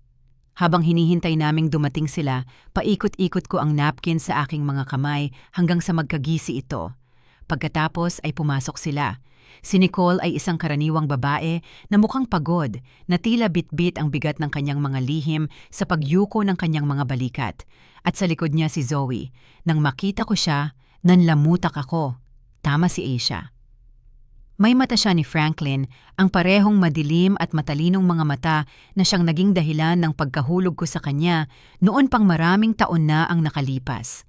Habang hinihintay naming dumating sila, paikot-ikot ko ang napkin sa aking mga kamay hanggang sa magkagisi ito. Pagkatapos ay pumasok sila. Si Nicole ay isang karaniwang babae na mukhang pagod, na tila bitbit ang bigat ng kanyang mga lihim sa pagyuko ng kanyang mga balikat. At sa likod niya si Zoe. Nang makita ko siya, nanlamutak ako. Tama si Asia. May mata siya ni Franklin, ang parehong madilim at matalinong mga mata na siyang naging dahilan ng pagkahulog ko sa kanya noon pang maraming taon na ang nakalipas.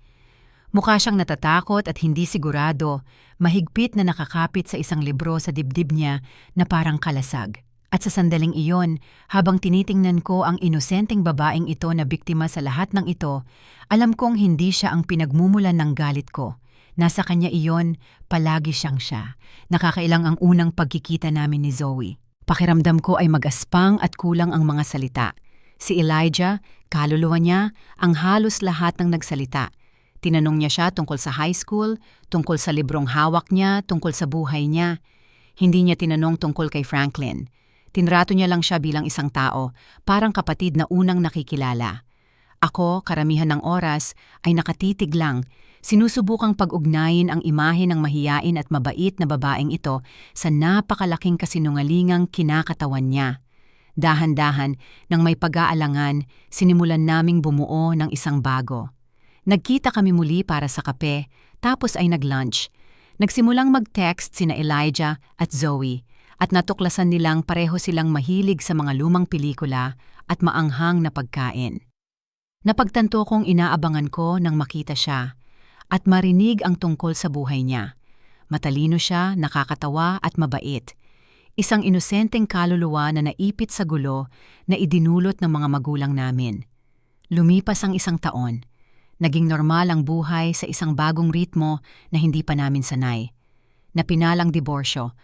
Mukha siyang natatakot at hindi sigurado, mahigpit na nakakapit sa isang libro sa dibdib niya na parang kalasag. At sa sandaling iyon, habang tinitingnan ko ang inosenteng babaeng ito na biktima sa lahat ng ito, alam kong hindi siya ang pinagmumulan ng galit ko. Nasa kanya iyon, palagi siyang siya. Nakakailang ang unang pagkikita namin ni Zoe. Pakiramdam ko ay mag-aspang at kulang ang mga salita. Si Elijah, kaluluwa niya, ang halos lahat ng nagsalita. Tinanong niya siya tungkol sa high school, tungkol sa librong hawak niya, tungkol sa buhay niya. Hindi niya tinanong tungkol kay Franklin. Tinrato niya lang siya bilang isang tao, parang kapatid na unang nakikilala. Ako, karamihan ng oras, ay nakatitig lang. Sinusubukang pag-ugnayin ang imahe ng mahiyain at mabait na babaeng ito sa napakalaking kasinungalingang kinakatawan niya. Dahan-dahan, nang may pag-aalangan, sinimulan naming bumuo ng isang bago. Nagkita kami muli para sa kape, tapos ay nag-lunch. Nagsimulang mag-text sina Elijah at Zoe, at natuklasan nilang pareho silang mahilig sa mga lumang pelikula at maanghang na pagkain. Napagtanto kong inaabangan ko nang makita siya, at marinig ang tungkol sa buhay niya. Matalino siya, nakakatawa at mabait. Isang inosenteng kaluluwa na naipit sa gulo na idinulot ng mga magulang namin. Lumipas ang 1 taon. Naging normal ang buhay sa isang bagong ritmo na hindi pa namin sanay. Napinalang diborsyo,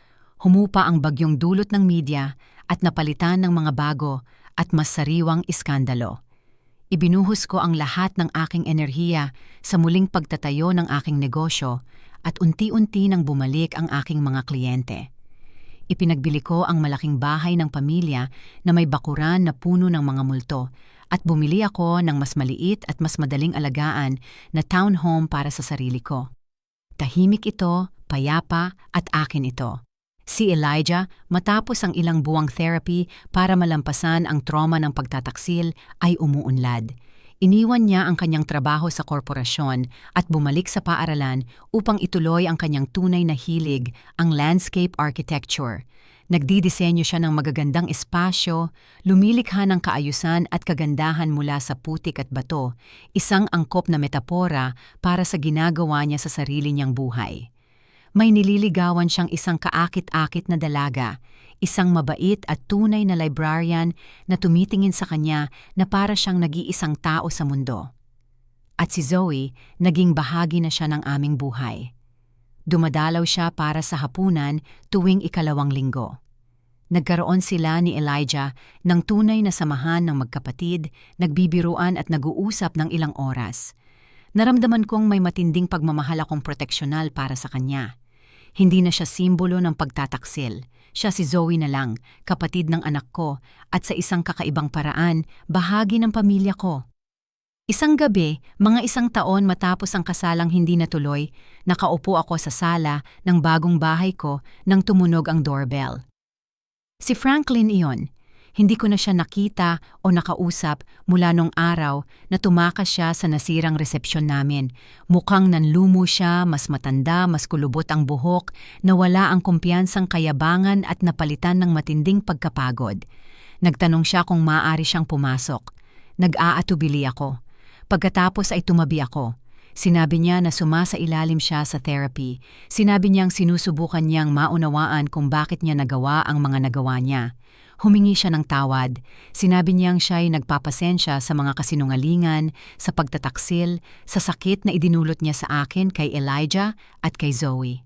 humupa ang bagyong dulot ng media at napalitan ng mga bago at mas sariwang iskandalo. Ibinuhos ko ang lahat ng aking enerhiya sa muling pagtatayo ng aking negosyo at unti-unti nang bumalik ang aking mga kliyente. Ipinagbili ko ang malaking bahay ng pamilya na may bakuran na puno ng mga multo at bumili ako ng mas maliit at mas madaling alagaan na townhome para sa sarili ko. Tahimik ito, payapa at akin ito. Si Elijah, matapos ang ilang buwang therapy para malampasan ang trauma ng pagtataksil, ay umuunlad. Iniwan niya ang kanyang trabaho sa korporasyon at bumalik sa paaralan upang ituloy ang kanyang tunay na hilig, ang landscape architecture. Nagdidisenyo siya ng magagandang espasyo, lumilikha ng kaayusan at kagandahan mula sa putik at bato, isang angkop na metapora para sa ginagawa niya sa sarili niyang buhay. May nililigawan siyang isang kaakit-akit na dalaga, isang mabait at tunay na librarian na tumitingin sa kanya na para siyang nag-iisang tao sa mundo. At si Zoe, naging bahagi na siya ng aming buhay. Dumadalaw siya para sa hapunan tuwing 2 linggo. Nagkaroon sila ni Elijah ng tunay na samahan ng magkapatid, nagbibiruan at nag-uusap ng ilang oras. Naramdaman kong may matinding pagmamahal akong proteksyonal para sa kanya. Hindi na siya simbolo ng pagtataksil. Siya si Zoe na lang, kapatid ng anak ko, at sa isang kakaibang paraan, bahagi ng pamilya ko. Isang gabi, mga 1 taon matapos ang kasalang hindi natuloy, nakaupo ako sa sala ng bagong bahay ko nang tumunog ang doorbell. Si Franklin iyon. Hindi ko na siya nakita o nakausap mula nung araw na tumakas siya sa nasirang resepsyon namin. Mukhang nanlumo siya, mas matanda, mas kulubot ang buhok, nawala ang kumpiyansang kayabangan at napalitan ng matinding pagkapagod. Nagtanong siya kung maaari siyang pumasok. Nag-aatubili ako. Pagkatapos ay tumabi ako. Sinabi niya na sumasailalim siya sa therapy. Sinabi niyang sinusubukan niyang maunawaan kung bakit niya nagawa ang mga nagawa niya. Humingi siya ng tawad. Sinabi niyang siya'y nagpapasensya sa mga kasinungalingan, sa pagtataksil, sa sakit na idinulot niya sa akin kay Elijah at kay Zoe.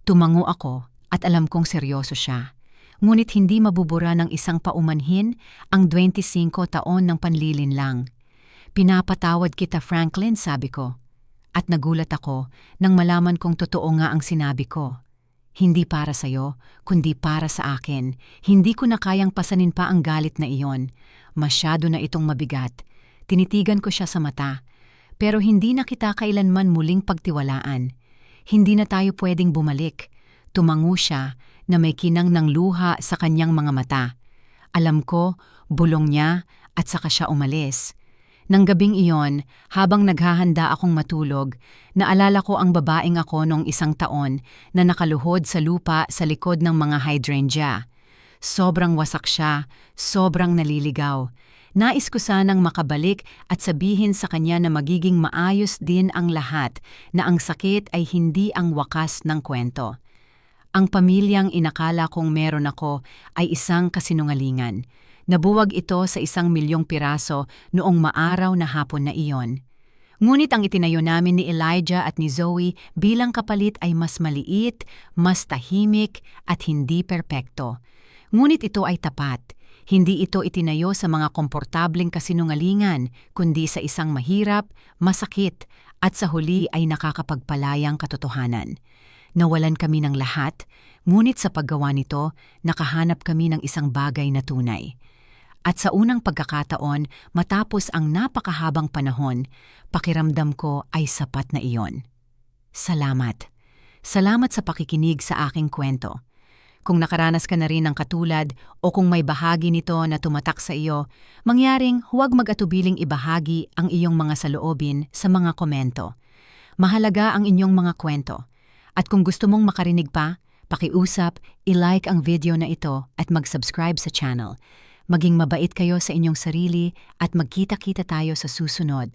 Tumango ako at alam kong seryoso siya. Ngunit hindi mabubura ng isang paumanhin ang 25 taon ng panlilinlang. Pinapatawad kita, Franklin, sabi ko. At nagulat ako nang malaman kong totoo nga ang sinabi ko. Hindi para sa'yo, kundi para sa akin. Hindi ko na kayang pasanin pa ang galit na iyon. Masyado na itong mabigat. Tinitigan ko siya sa mata. Pero hindi na kita kailanman muling pagtiwalaan. Hindi na tayo pwedeng bumalik. Tumango siya na may kinang ng luha sa kanyang mga mata. Alam ko, bulong niya at saka siya umalis. Nang gabing iyon, habang naghahanda akong matulog, naalala ko ang babaeng ako noong 1 taon na nakaluhod sa lupa sa likod ng mga hydrangea. Sobrang wasak siya, sobrang naliligaw. Nais ko sanang makabalik at sabihin sa kanya na magiging maayos din ang lahat, na ang sakit ay hindi ang wakas ng kwento. Ang pamilyang inakala kong meron ako ay isang kasinungalingan. Nabuwag ito sa 1,000,000 piraso noong maaraw na hapon na iyon. Ngunit ang itinayo namin ni Elijah at ni Zoe bilang kapalit ay mas maliit, mas tahimik at hindi perpekto. Ngunit ito ay tapat. Hindi ito itinayo sa mga komportableng kasinungalingan, kundi sa isang mahirap, masakit, at sa huli ay nakakapagpalayang katotohanan. Nawalan kami ng lahat, ngunit sa paggawa nito, nakahanap kami ng isang bagay na tunay. At sa unang pagkakataon, matapos ang napakahabang panahon, pakiramdam ko ay sapat na iyon. Salamat. Salamat sa pakikinig sa aking kwento. Kung nakaranas ka na rin ng katulad o kung may bahagi nito na tumatak sa iyo, mangyaring huwag mag-atubiling ibahagi ang iyong mga saloobin sa mga komento. Mahalaga ang inyong mga kwento. At kung gusto mong makarinig pa, pakiusap, i-like ang video na ito at mag-subscribe sa channel. Maging mabait kayo sa inyong sarili at magkita-kita tayo sa susunod.